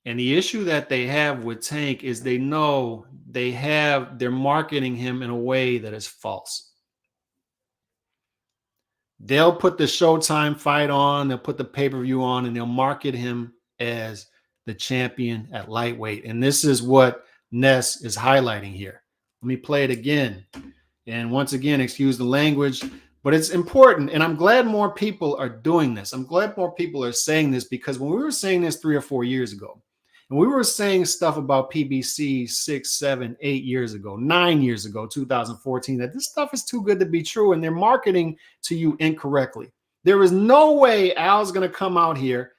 And the issue that they have with Tank is they know they're marketing him in a way that is false. They'll put the Showtime fight on, they'll put the pay-per-view on, and they'll market him as the champion at lightweight. And this is what Ness is highlighting here. Let me play it again. And once again, excuse the language, but it's important. And I'm glad more people are doing this. I'm glad more people are saying this because when we were saying this 3 or 4 years ago, and we were saying stuff about PBC 6, 7, 8 years ago, 9 years ago, 2014, that this stuff is too good to be true and they're marketing to you incorrectly. There is no way Al's going to come out here,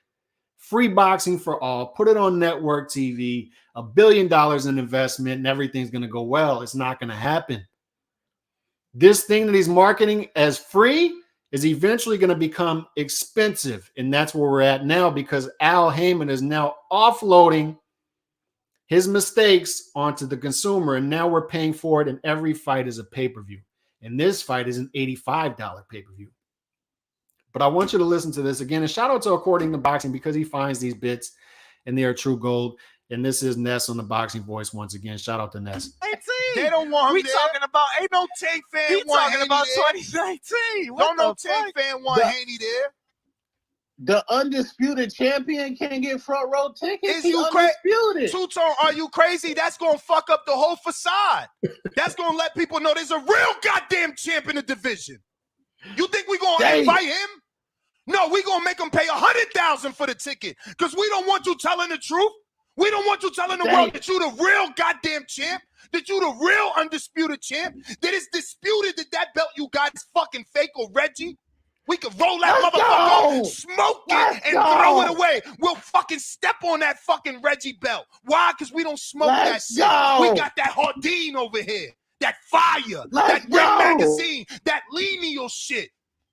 free boxing for all, put it on network TV, $1 billion in investment, and everything's going to go well. It's not going to happen. This thing that he's marketing as free is eventually going to become expensive. And that's where we're at now because Al Heyman is now offloading his mistakes onto the consumer, and now we're paying for it, and every fight is a pay-per-view. And this fight is an $85 pay-per-view. But I want you to listen to this again. And shout out to According to Boxing, because he finds these bits and they are true gold. And this is Ness on the Boxing Voice once again. Shout out to Ness. They don't want him We there. talking about Ain't no Tank fan we want talking Haney about there. 2019. What Don't no the Tank fuck? fan want Haney there. The undisputed champion can't get front row tickets. Is He's you crazy? undisputed. Two-Tone, are you crazy? That's gonna fuck up the whole facade. That's gonna let people know there's a real goddamn champ in the division. You think we gonna Dang. invite him? No, we gonna make him pay $100,000 for the ticket because we don't want you telling the truth. We don't want you telling the world that you the real goddamn champ, that you the real undisputed champ, that it's disputed that belt you got is fucking fake or Reggie. We could roll that Let's motherfucker go. up, smoke Let's it, and go. throw it away. We'll fucking step on that fucking Reggie belt. Why? Because we don't smoke Let's that shit. go. We got that Hardin over here, that fire, Let's that Ring go. Magazine, that lineal shit.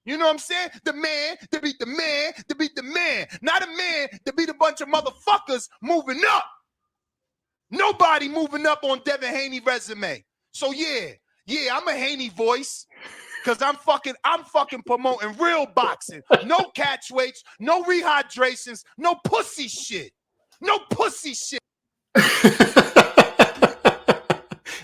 You know what I'm saying? The man to beat the man to beat the man. Not a man to beat a bunch of motherfuckers moving up. Nobody moving up on Devin Haney resume. So yeah, I'm a Haney voice. Cause I'm fucking promoting real boxing. No catch weights, no rehydrations, no pussy shit. No pussy shit.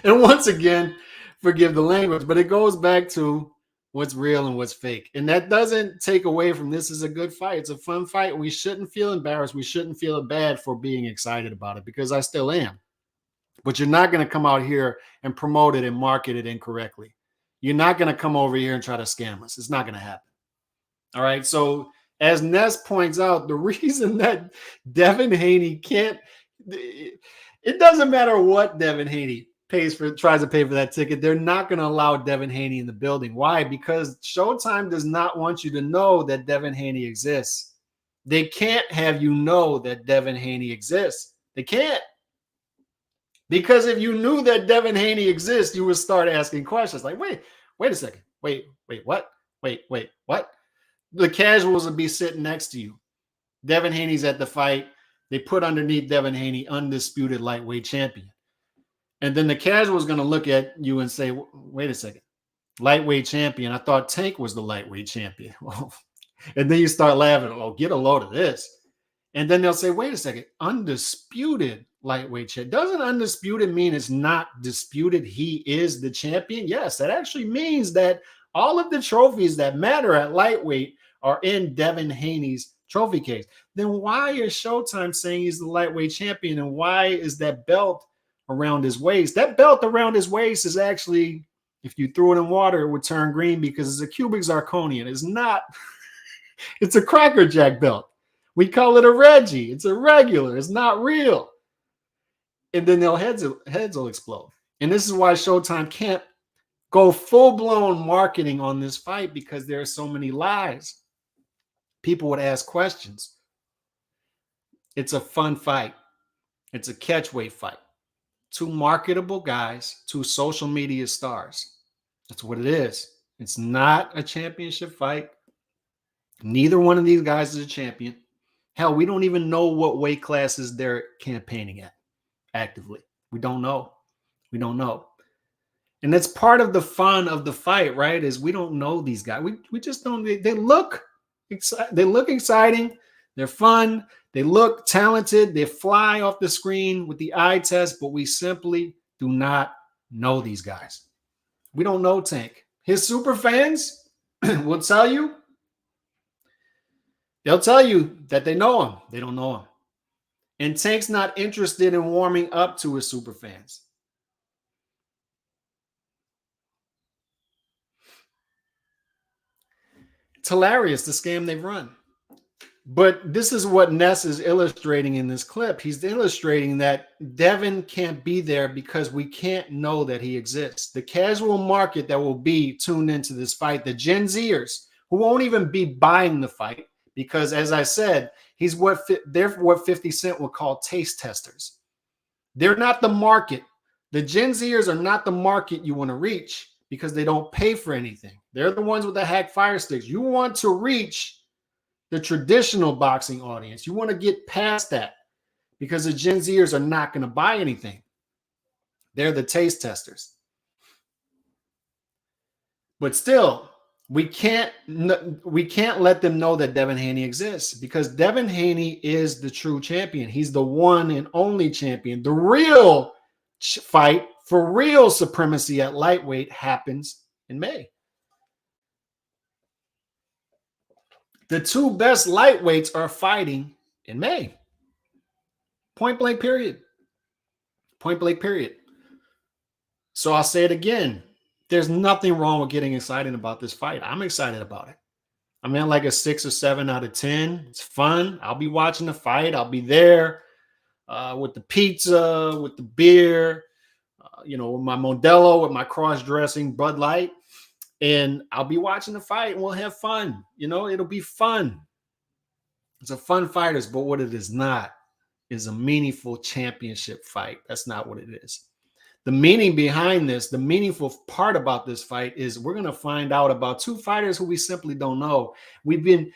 And once again, forgive the language, but it goes back to what's real and what's fake. And that doesn't take away from this is a good fight. It's a fun fight. We shouldn't feel embarrassed. We shouldn't feel bad for being excited about it, because I still am. But you're not going to come out here and promote it and market it incorrectly. You're not going to come over here and try to scam us. It's not going to happen. All right. So as Ness points out, the reason that Devin Haney can't, it doesn't matter what Devin Haney tries to pay for that ticket. They're not going to allow Devin Haney in the building. Why? Because Showtime does not want you to know that Devin Haney exists. They can't have you know that Devin Haney exists. They can't. Because if you knew that Devin Haney exists, you would start asking questions like, wait a second. Wait, what? Wait, what? The casuals would be sitting next to you. Devin Haney's at the fight. They put underneath Devin Haney, undisputed lightweight champion. And then the casual is going to look at you and say, wait a second. Lightweight champion. I thought Tank was the lightweight champion. And then you start laughing. Oh, get a load of this. And then they'll say, wait a second, undisputed lightweight champion. Doesn't undisputed mean it's not disputed? He is the champion? Yes, that actually means that all of the trophies that matter at lightweight are in Devin Haney's trophy case. Then why is Showtime saying he's the lightweight champion? And why is that belt around his waist? That belt around his waist is actually, if you threw it in water, it would turn green because it's a cubic zirconian. It's not, it's a Cracker Jack belt. We call it a Reggie. It's a regular. It's not real. And then their heads will explode. And this is why Showtime can't go full-blown marketing on this fight, because there are so many lies. People would ask questions. It's a fun fight. It's a catchweight fight. Two marketable guys, two social media stars. That's what it is. It's not a championship fight. Neither one of these guys is a champion. Hell, we don't even know what weight classes they're campaigning at actively. We don't know. And that's part of the fun of the fight, right? Is we don't know these guys. We just don't. They look exciting. They're fun. They look talented. They fly off the screen with the eye test, but we simply do not know these guys. We don't know Tank. His super fans will tell you. They'll tell you that they know him. They don't know him. And Tank's not interested in warming up to his super fans. It's hilarious, the scam they've run. But this is what Ness is illustrating in this clip. He's illustrating that Devin can't be there because we can't know that he exists. The casual market that will be tuned into this fight, the Gen Zers, who won't even be buying the fight, because as I said, they're what 50 Cent would call taste testers. They're not the market. The Gen Zers are not the market you want to reach because they don't pay for anything. They're the ones with the hack fire sticks. You want to reach the traditional boxing audience. You want to get past that because the Gen Zers are not going to buy anything. They're the taste testers. But still, we can't let them know that Devin Haney exists, because Devin Haney is the true champion. He's the one and only champion. The real fight for real supremacy at lightweight happens in May. The two best lightweights are fighting in May. Point blank period. Point blank period. So I'll say it again. There's nothing wrong with getting excited about this fight. I'm excited about it. I'm in like a 6 or 7 out of 10. It's fun. I'll be watching the fight. I'll be there with the pizza, with the beer, with my Modelo, with my cross-dressing Bud Light. And I'll be watching the fight and we'll have fun. It'll be fun. It's a fun fighters, but what it is not is a meaningful championship fight. That's not what it is. The meaning behind this, the meaningful part about this fight is we're going to find out about two fighters who we simply don't know. We've been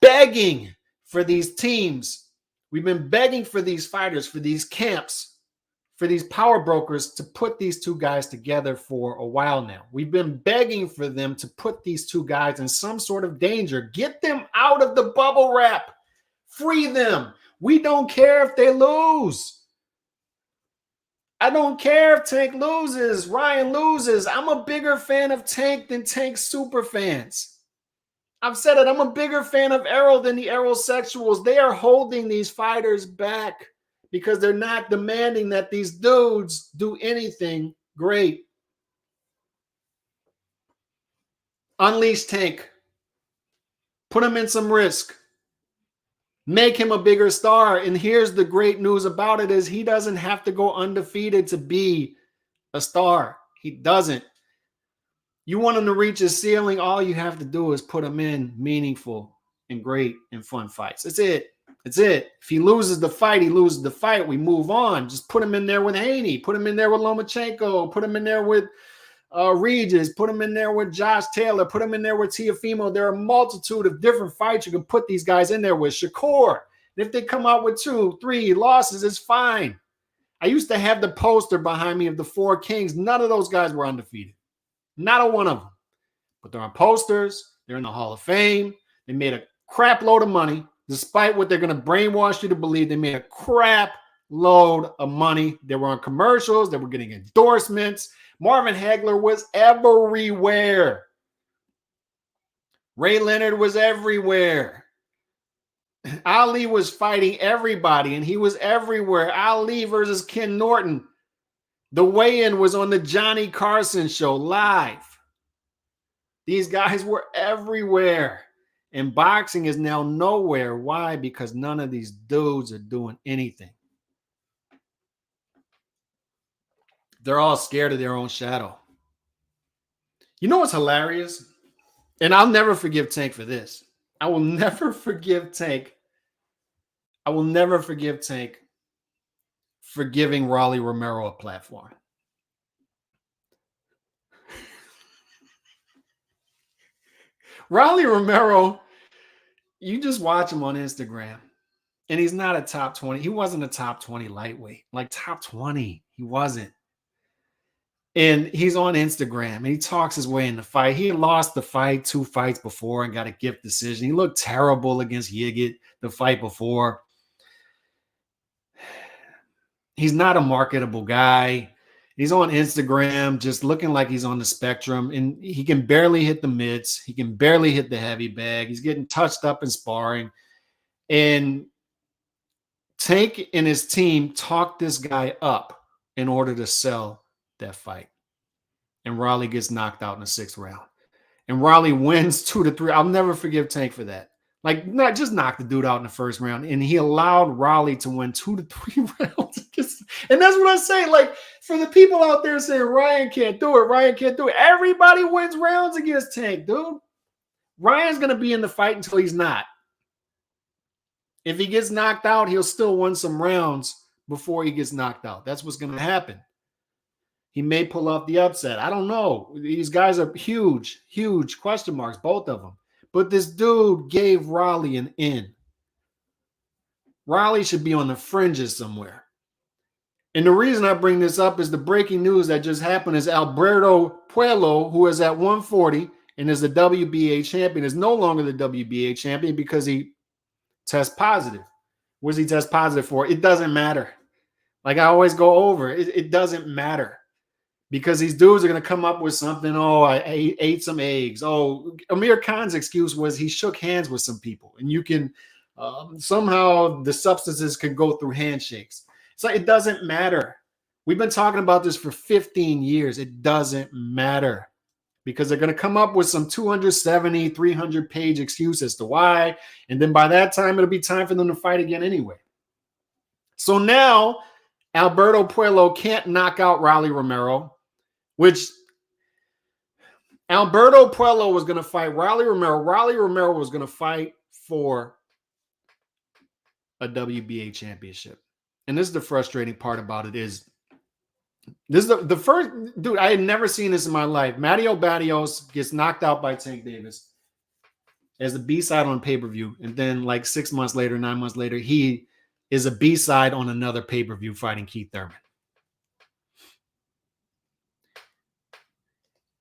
begging for these teams. We've been begging for these fighters, for these camps, for these power brokers to put these two guys together for a while now. We've been begging for them to put these two guys in some sort of danger. Get them out of the bubble wrap. Free them. We don't care if they lose. I don't care if Tank loses, Ryan loses. I'm a bigger fan of Tank than Tank super fans. I've said it. I'm a bigger fan of Errol than the Errol-sexuals. They are holding these fighters back because they're not demanding that these dudes do anything great. Unleash Tank. Put him in some risk. Make him a bigger star. And here's the great news about it is he doesn't have to go undefeated to be a star. He doesn't. You want him to reach his ceiling, all you have to do is put him in meaningful and great and fun fights. That's it. That's it. If he loses the fight, he loses the fight. We move on. Just put him in there with Haney. Put him in there with Lomachenko. Put him in there with Regis, put him in there with Josh Taylor, put him in there with Teofimo. There are a multitude of different fights you can put these guys in there with. Shakur. And if they come out with 2, 3 losses, it's fine. I used to have the poster behind me of the 4 Kings. None of those guys were undefeated. Not a one of them. But they're on posters. They're in the Hall of Fame. They made a crap load of money. Despite what they're going to brainwash you to believe, they made a crap load of money. They were on commercials. They were getting endorsements. Marvin Hagler was everywhere. Ray Leonard was everywhere. Ali was fighting everybody, and he was everywhere. Ali versus Ken Norton. The weigh-in was on the Johnny Carson show live. These guys were everywhere. And boxing is now nowhere. Why? Because none of these dudes are doing anything. They're all scared of their own shadow. You know what's hilarious? And I'll never forgive Tank for this. I will never forgive Tank. I will never forgive Tank for giving Rolly Romero a platform. Rolly Romero, you just watch him on Instagram, and he's not a top 20. He wasn't a top 20 lightweight. Like top 20, he wasn't. And he's on Instagram, and he talks his way in the fight. He lost the fight 2 fights before and got a gift decision. He looked terrible against Yigit the fight before. He's not a marketable guy. He's on Instagram just looking like he's on the spectrum, and he can barely hit the mitts. He can barely hit the heavy bag. He's getting touched up in sparring. And Tank and his team talked this guy up in order to sell that fight. And Raleigh gets knocked out in the 6th round. And Raleigh wins 2 to 3. I'll never forgive Tank for that. Like, not just knock the dude out in the 1st round. And he allowed Raleigh to win 2 to 3 rounds. And that's what I say. Like, for the people out there saying Ryan can't do it, Ryan can't do it. Everybody wins rounds against Tank, dude. Ryan's going to be in the fight until he's not. If he gets knocked out, he'll still win some rounds before he gets knocked out. That's what's going to happen. He may pull off the upset. I don't know. These guys are huge, huge question marks, both of them. But this dude gave Raleigh an in. Riley should be on the fringes somewhere. And the reason I bring this up is the breaking news that just happened is Alberto Puello, who is at 140 and is the WBA champion, is no longer the WBA champion because he tests positive. What does he test positive for? It doesn't matter. Like I always go over, it doesn't matter. Because these dudes are going to come up with something. Oh, I ate some eggs. Oh, Amir Khan's excuse was he shook hands with some people. And you can somehow the substances can go through handshakes. It's like it doesn't matter. We've been talking about this for 15 years. It doesn't matter. Because they're going to come up with some 270, 300-page excuse as to why. And then by that time, it'll be time for them to fight again anyway. So now Alberto Puello can't knock out Rolly Romero, which Alberto Puello was going to fight Rolly Romero. Rolly Romero was going to fight for a WBA championship. And this is the frustrating part about it is this is the first, dude, I had never seen this in my life. Matteo Barrios gets knocked out by Tank Davis as the B-side on pay-per-view. And then like 6 months later, 9 months later, he is a B-side on another pay-per-view fighting Keith Thurman.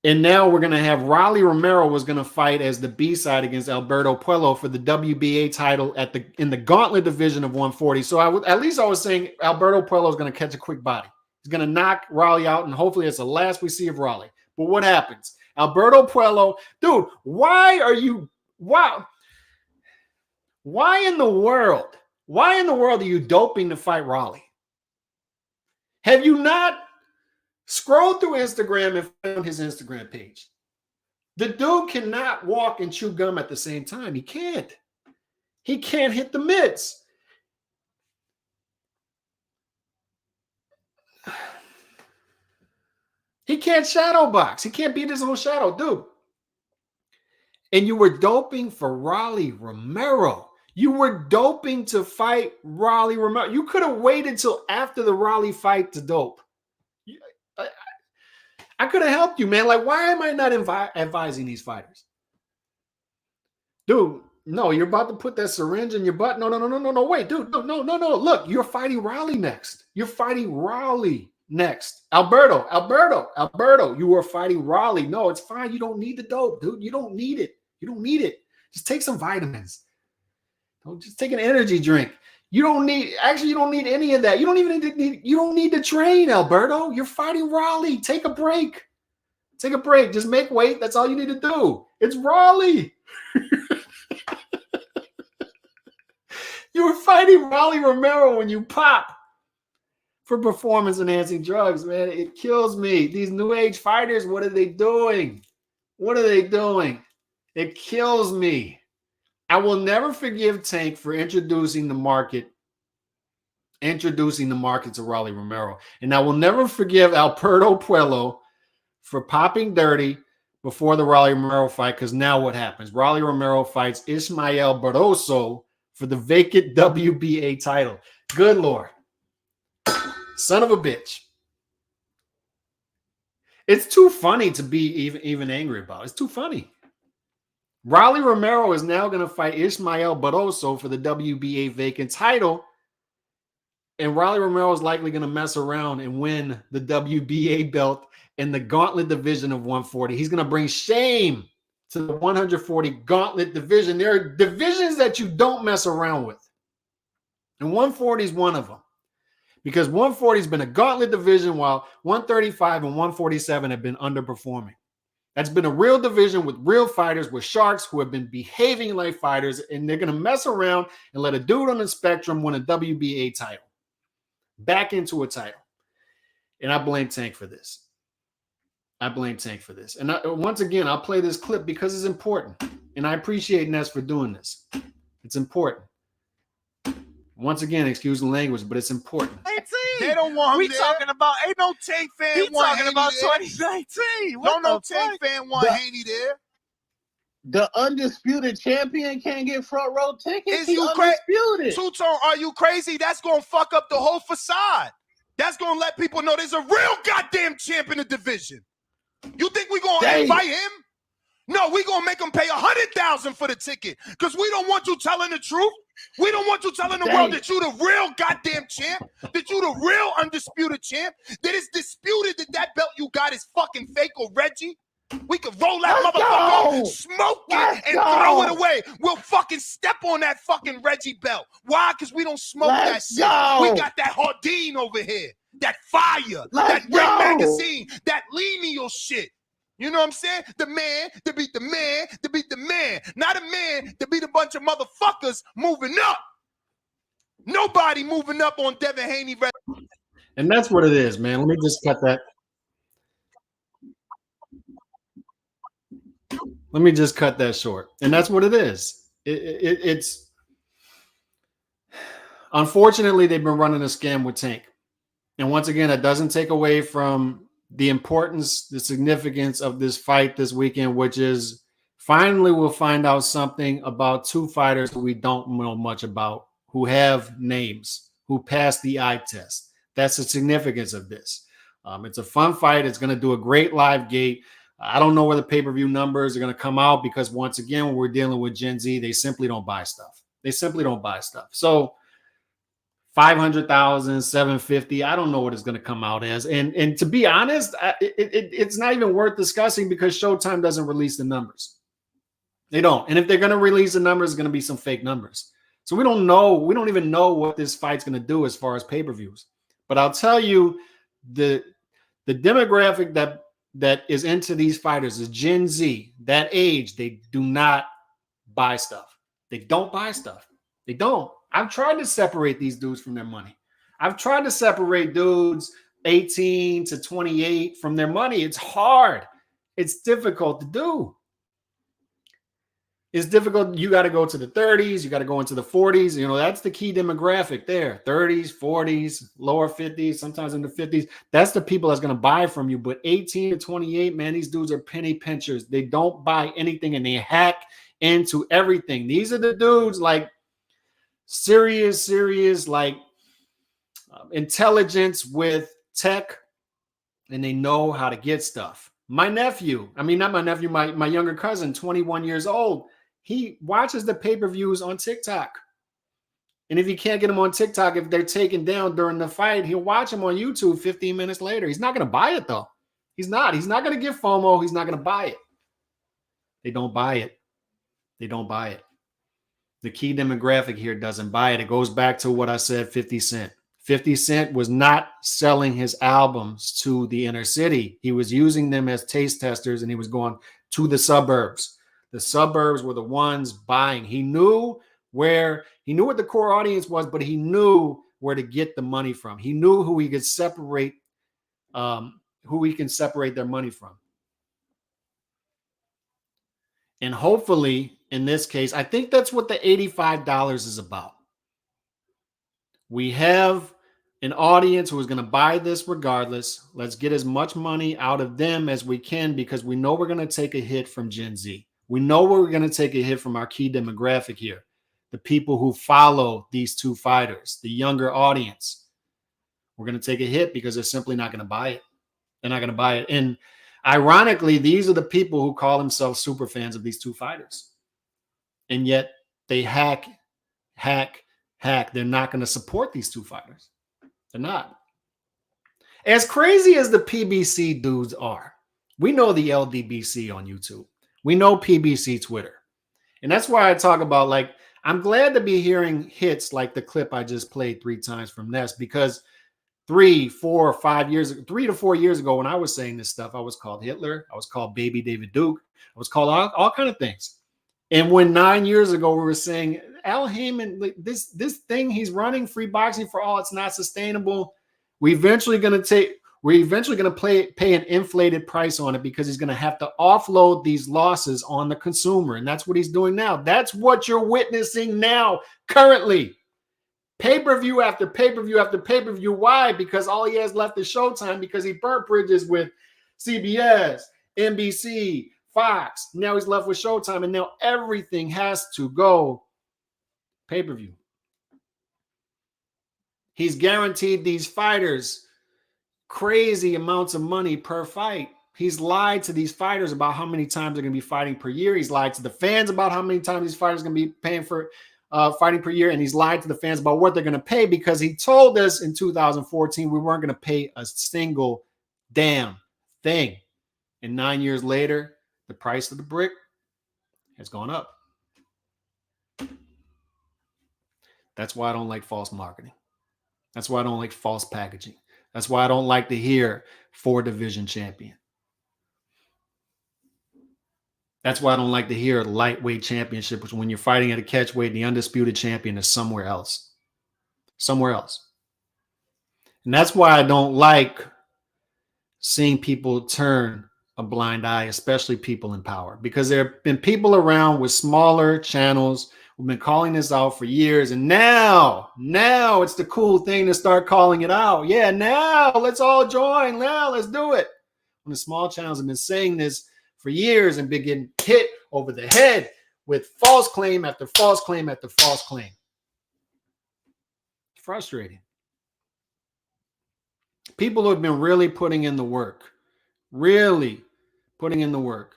And now we're going to have Rolly Romero was going to fight as the B-side against Alberto Puello for the WBA title in the gauntlet division of 140. So at least I was saying Alberto Puello is going to catch a quick body. He's going to knock Rolly out, and hopefully it's the last we see of Rolly. But what happens? Alberto Puello, dude, why in the world are you doping to fight Rolly? Have you not scrolled through Instagram and found his Instagram page? The dude cannot walk and chew gum at the same time. He can't. He can't hit the mitts. He can't shadow box. He can't beat his own shadow, dude. And you were doping for Rolly Romero. You were doping to fight Rolly Romero. You could have waited till after the Rolly fight to dope. I could have helped you, man. Like, why am I not advising these fighters? Dude, no, you're about to put that syringe in your butt. No. Wait, dude, no. Look, you're fighting Rolly next. You're fighting Rolly next. Alberto, you are fighting Rolly. No, it's fine. You don't need the dope, dude. You don't need it. Just take some vitamins. Don't just take an energy drink. You don't need any of that. You don't need to train, Alberto. You're fighting Rolly. Take a break. Just make weight. That's all you need to do. It's Rolly. You were fighting Rolly Romero when you pop for performance-enhancing drugs, man. It kills me. These new age fighters, what are they doing? It kills me. I will never forgive Tank for introducing the market to Rolly Romero. And I will never forgive Alberto Puello for popping dirty before the Rolly Romero fight, because now what happens? Rolly Romero fights Ismael Barroso for the vacant WBA title. Good Lord. Son of a bitch. It's too funny to be even angry about. It's too funny. Rolly Romero is now going to fight Ismael Barroso for the WBA vacant title. And Rolly Romero is likely going to mess around and win the WBA belt in the gauntlet division of 140. He's going to bring shame to the 140 gauntlet division. There are divisions that you don't mess around with. And 140 is one of them. Because 140 has been a gauntlet division while 135 and 147 have been underperforming. That's been a real division with real fighters, with sharks who have been behaving like fighters, and they're going to mess around and let a dude on the spectrum win a WBA title. Back into a title. And I blame Tank for this. And once again, I'll play this clip because it's important. And I appreciate Ness for doing this. It's important. Once again, excuse the language, but it's important. They don't want him We there. talking about Ain't no Tank fan he want talking Haney about there. 2019. Don't no Tank fan want Haney there. The undisputed champion can't get front row tickets. Is He's you crazy? undisputed. Two-Tone, are you crazy? That's going to fuck up the whole facade. That's going to let people know there's a real goddamn champ in the division. You think we going to Dang. invite him? No, we gonna make them pay $100,000 for the ticket because we don't want you telling the truth. We don't want you telling the world that you the real goddamn champ, that you the real undisputed champ, that it's disputed that that belt you got is fucking fake or Reggie. We could roll that motherfucker up, smoke it, and throw it away. We'll fucking step on that fucking Reggie belt. Why? Because we don't smoke that shit. We got that Hardin over here, that fire, that Ring Magazine, that lineal shit. You know what I'm saying? The man to beat the man to beat the man. Not a man to beat a bunch of motherfuckers moving up. Nobody moving up on Devin Haney. And that's what it is, man. Let me just cut that. Let me just cut that short. And that's what it is. It's unfortunately they've been running a scam with Tank. And once again, it doesn't take away from the importance, the significance of this fight this weekend, which is finally we'll find out something about two fighters who we don't know much about, who have names, who passed the eye test. That's the significance of this. It's a fun fight. It's going to do a great live gate. I don't know where the pay-per-view numbers are going to come out because once again, when we're dealing with Gen Z, they simply don't buy stuff. They simply don't buy stuff. So 500,000, 750. I don't know what it's going to come out as. And to be honest, it's not even worth discussing because Showtime doesn't release the numbers. They don't. And if they're going to release the numbers, it's going to be some fake numbers. So we don't know. We don't even know what this fight's going to do as far as pay-per-views. But I'll tell you, the demographic that is into these fighters is Gen Z. That age, they do not buy stuff. They don't buy stuff. They don't. I've tried to separate these dudes from their money. I've tried to separate dudes 18 to 28 from their money. It's hard. It's difficult to do. It's difficult. You got to go to the 30s. You got to go into the 40s. You know, that's the key demographic there. 30s, 40s, lower 50s, sometimes in the 50s. That's the people that's going to buy from you. But 18 to 28, man, these dudes are penny pinchers. They don't buy anything and they hack into everything. These are the dudes like serious like intelligence with tech, and they know how to get stuff. My nephew, I mean, not my nephew, my younger cousin, 21 years old, he watches the pay-per-views on TikTok. And if he can't get them on TikTok, if they're taken down during the fight, he'll watch them on YouTube 15 minutes later. He's not going to buy it, though. He's not going to get FOMO. He's not going to buy it. They don't buy it. They don't buy it. The key demographic here doesn't buy it. It goes back to what I said, 50 Cent. 50 Cent was not selling his albums to the inner city. He was using them as taste testers, and he was going to the suburbs. The suburbs were the ones buying. He knew what the core audience was, but he knew where to get the money from. He knew who he could separate, who he can separate their money from. And hopefully, in this case, I think that's what the $85 is about. We have an audience who is going to buy this regardless. Let's get as much money out of them as we can because we know we're going to take a hit from Gen Z. We know we're going to take a hit from our key demographic here, the people who follow these two fighters, the younger audience. We're going to take a hit because they're simply not going to buy it. They're not going to buy it. And ironically, these are the people who call themselves super fans of these two fighters. And yet they hack. They're not going to support these two fighters. They're not. As crazy as the PBC dudes are, we know the LDBC on YouTube. We know PBC Twitter. And that's why I talk about, like, I'm glad to be hearing hits like the clip I just played 3 times from Ness, because 3 to 4 years ago when I was saying this stuff, I was called Hitler. I was called Baby David Duke. I was called all kind of things. And when 9 years ago we were saying Al Heyman, like, this thing he's running, free boxing for all, it's not sustainable. We're eventually going to pay an inflated price on it because he's going to have to offload these losses on the consumer. And that's what he's doing now. That's what you're witnessing now, currently. Pay-per-view after pay-per-view after pay-per-view. Why? Because all he has left is Showtime, because he burnt bridges with CBS, NBC, Fox. Now he's left with Showtime, and now everything has to go pay-per-view. He's guaranteed these fighters crazy amounts of money per fight. He's lied to these fighters about how many times they're going to be fighting per year. He's lied to the fans about how many times these fighters are going to be paying for fighting per year. And he's lied to the fans about what they're going to pay, because he told us in 2014 we weren't going to pay a single damn thing. And 9 years later, the price of the brick has gone up. That's why I don't like false marketing. That's why I don't like false packaging. That's why I don't like to hear 4-division champion. That's why I don't like to hear lightweight championship, which when you're fighting at a catchweight, the undisputed champion is somewhere else. Somewhere else. And that's why I don't like seeing people turn a blind eye, especially people in power, because there have been people around with smaller channels who've been calling this out for years. And now it's the cool thing to start calling it out. Yeah, now let's all join. Now let's do it. When the small channels have been saying this for years and been getting hit over the head with false claim after false claim after false claim. It's frustrating. People who have been really putting in the work, really putting in the work.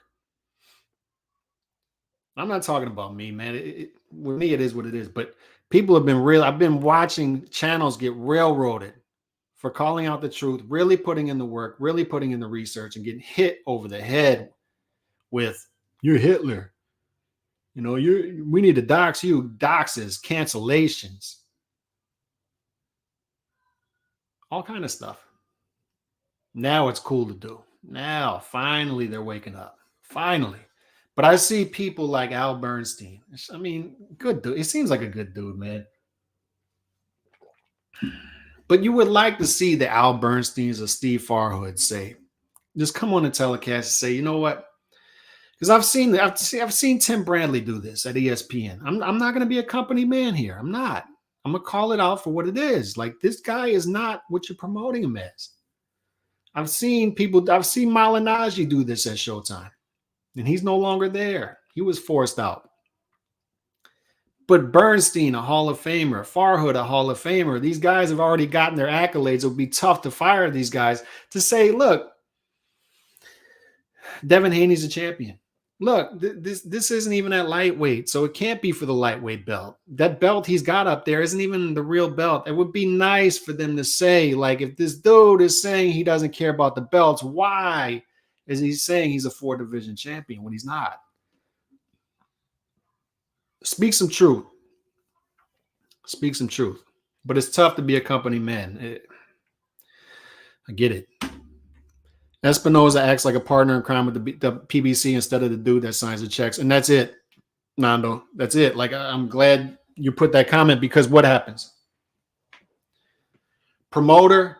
I'm not talking about me, man. With me, it is what it is. But people have been real. I've been watching channels get railroaded for calling out the truth, really putting in the work, really putting in the research, and getting hit over the head with, you're Hitler. You know, we need to dox you. Doxes, cancellations, all kind of stuff. Now it's cool to do. Now, finally, they're waking up. Finally. But I see people like Al Bernstein. I mean, good dude. He seems like a good dude, man. But you would like to see the Al Bernsteins or Steve Farhood say, just come on the telecast and say, you know what? Because I've seen Tim Bradley do this at ESPN. I'm not going to be a company man here. I'm not. I'm going to call it out for what it is. Like, this guy is not what you're promoting him as. I've seen Malignaggi do this at Showtime, and he's no longer there. He was forced out. But Bernstein, a Hall of Famer, Farhood, a Hall of Famer, these guys have already gotten their accolades. It would be tough to fire these guys to say, look, Devin Haney's a champion. Look, this isn't even at lightweight, so it can't be for the lightweight belt. That belt he's got up there isn't even the real belt. It would be nice for them to say, like, if this dude is saying he doesn't care about the belts, why is he saying he's a 4-division champion when he's not? Speak some truth. Speak some truth. But it's tough to be a company man. I get it. Espinoza acts like a partner in crime with the PBC instead of the dude that signs the checks. And that's it, Nando. That's it. Like, I'm glad you put that comment, because what happens? Promotional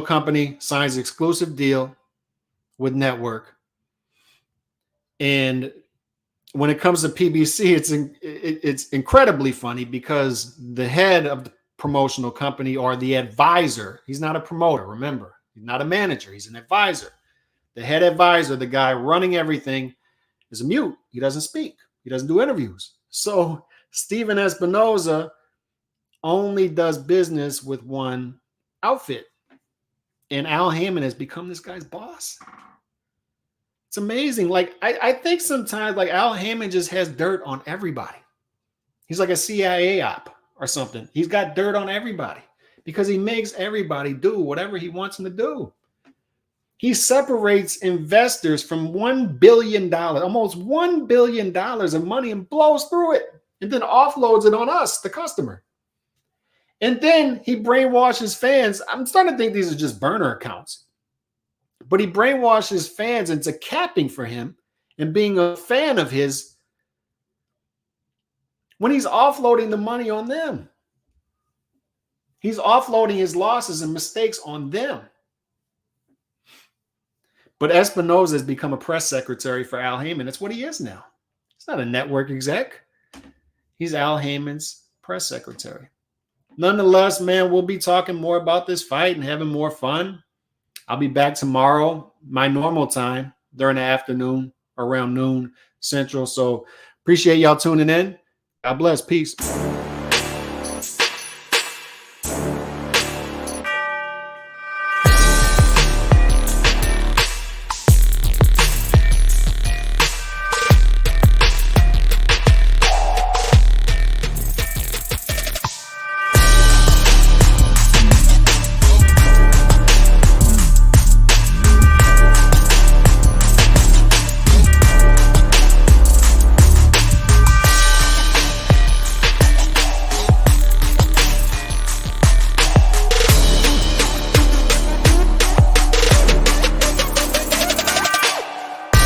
company signs exclusive deal with network. And when it comes to PBC, it's incredibly funny, because the head of the promotional company, or the advisor, he's not a promoter, remember. He's not a manager. He's an advisor. The head advisor, the guy running everything, is a mute. He doesn't speak. He doesn't do interviews. So Steven Espinoza only does business with one outfit. And Al Hammond has become this guy's boss. It's amazing. Like, I think sometimes, like, Al Hammond just has dirt on everybody. He's like a CIA op or something. He's got dirt on everybody, because he makes everybody do whatever he wants them to do. He separates investors from $1 billion, almost $1 billion of money, and blows through it, and then offloads it on us, the customer. And then he brainwashes fans. I'm starting to think these are just burner accounts. But he brainwashes fans into capping for him and being a fan of his when he's offloading the money on them. He's offloading his losses and mistakes on them. But Espinoza has become a press secretary for Al Hammond. That's what he is now. He's not a network exec. He's Al Hammond's press secretary. Nonetheless, man, we'll be talking more about this fight and having more fun. I'll be back tomorrow, my normal time, during the afternoon, around noon Central. So appreciate y'all tuning in. God bless. Peace.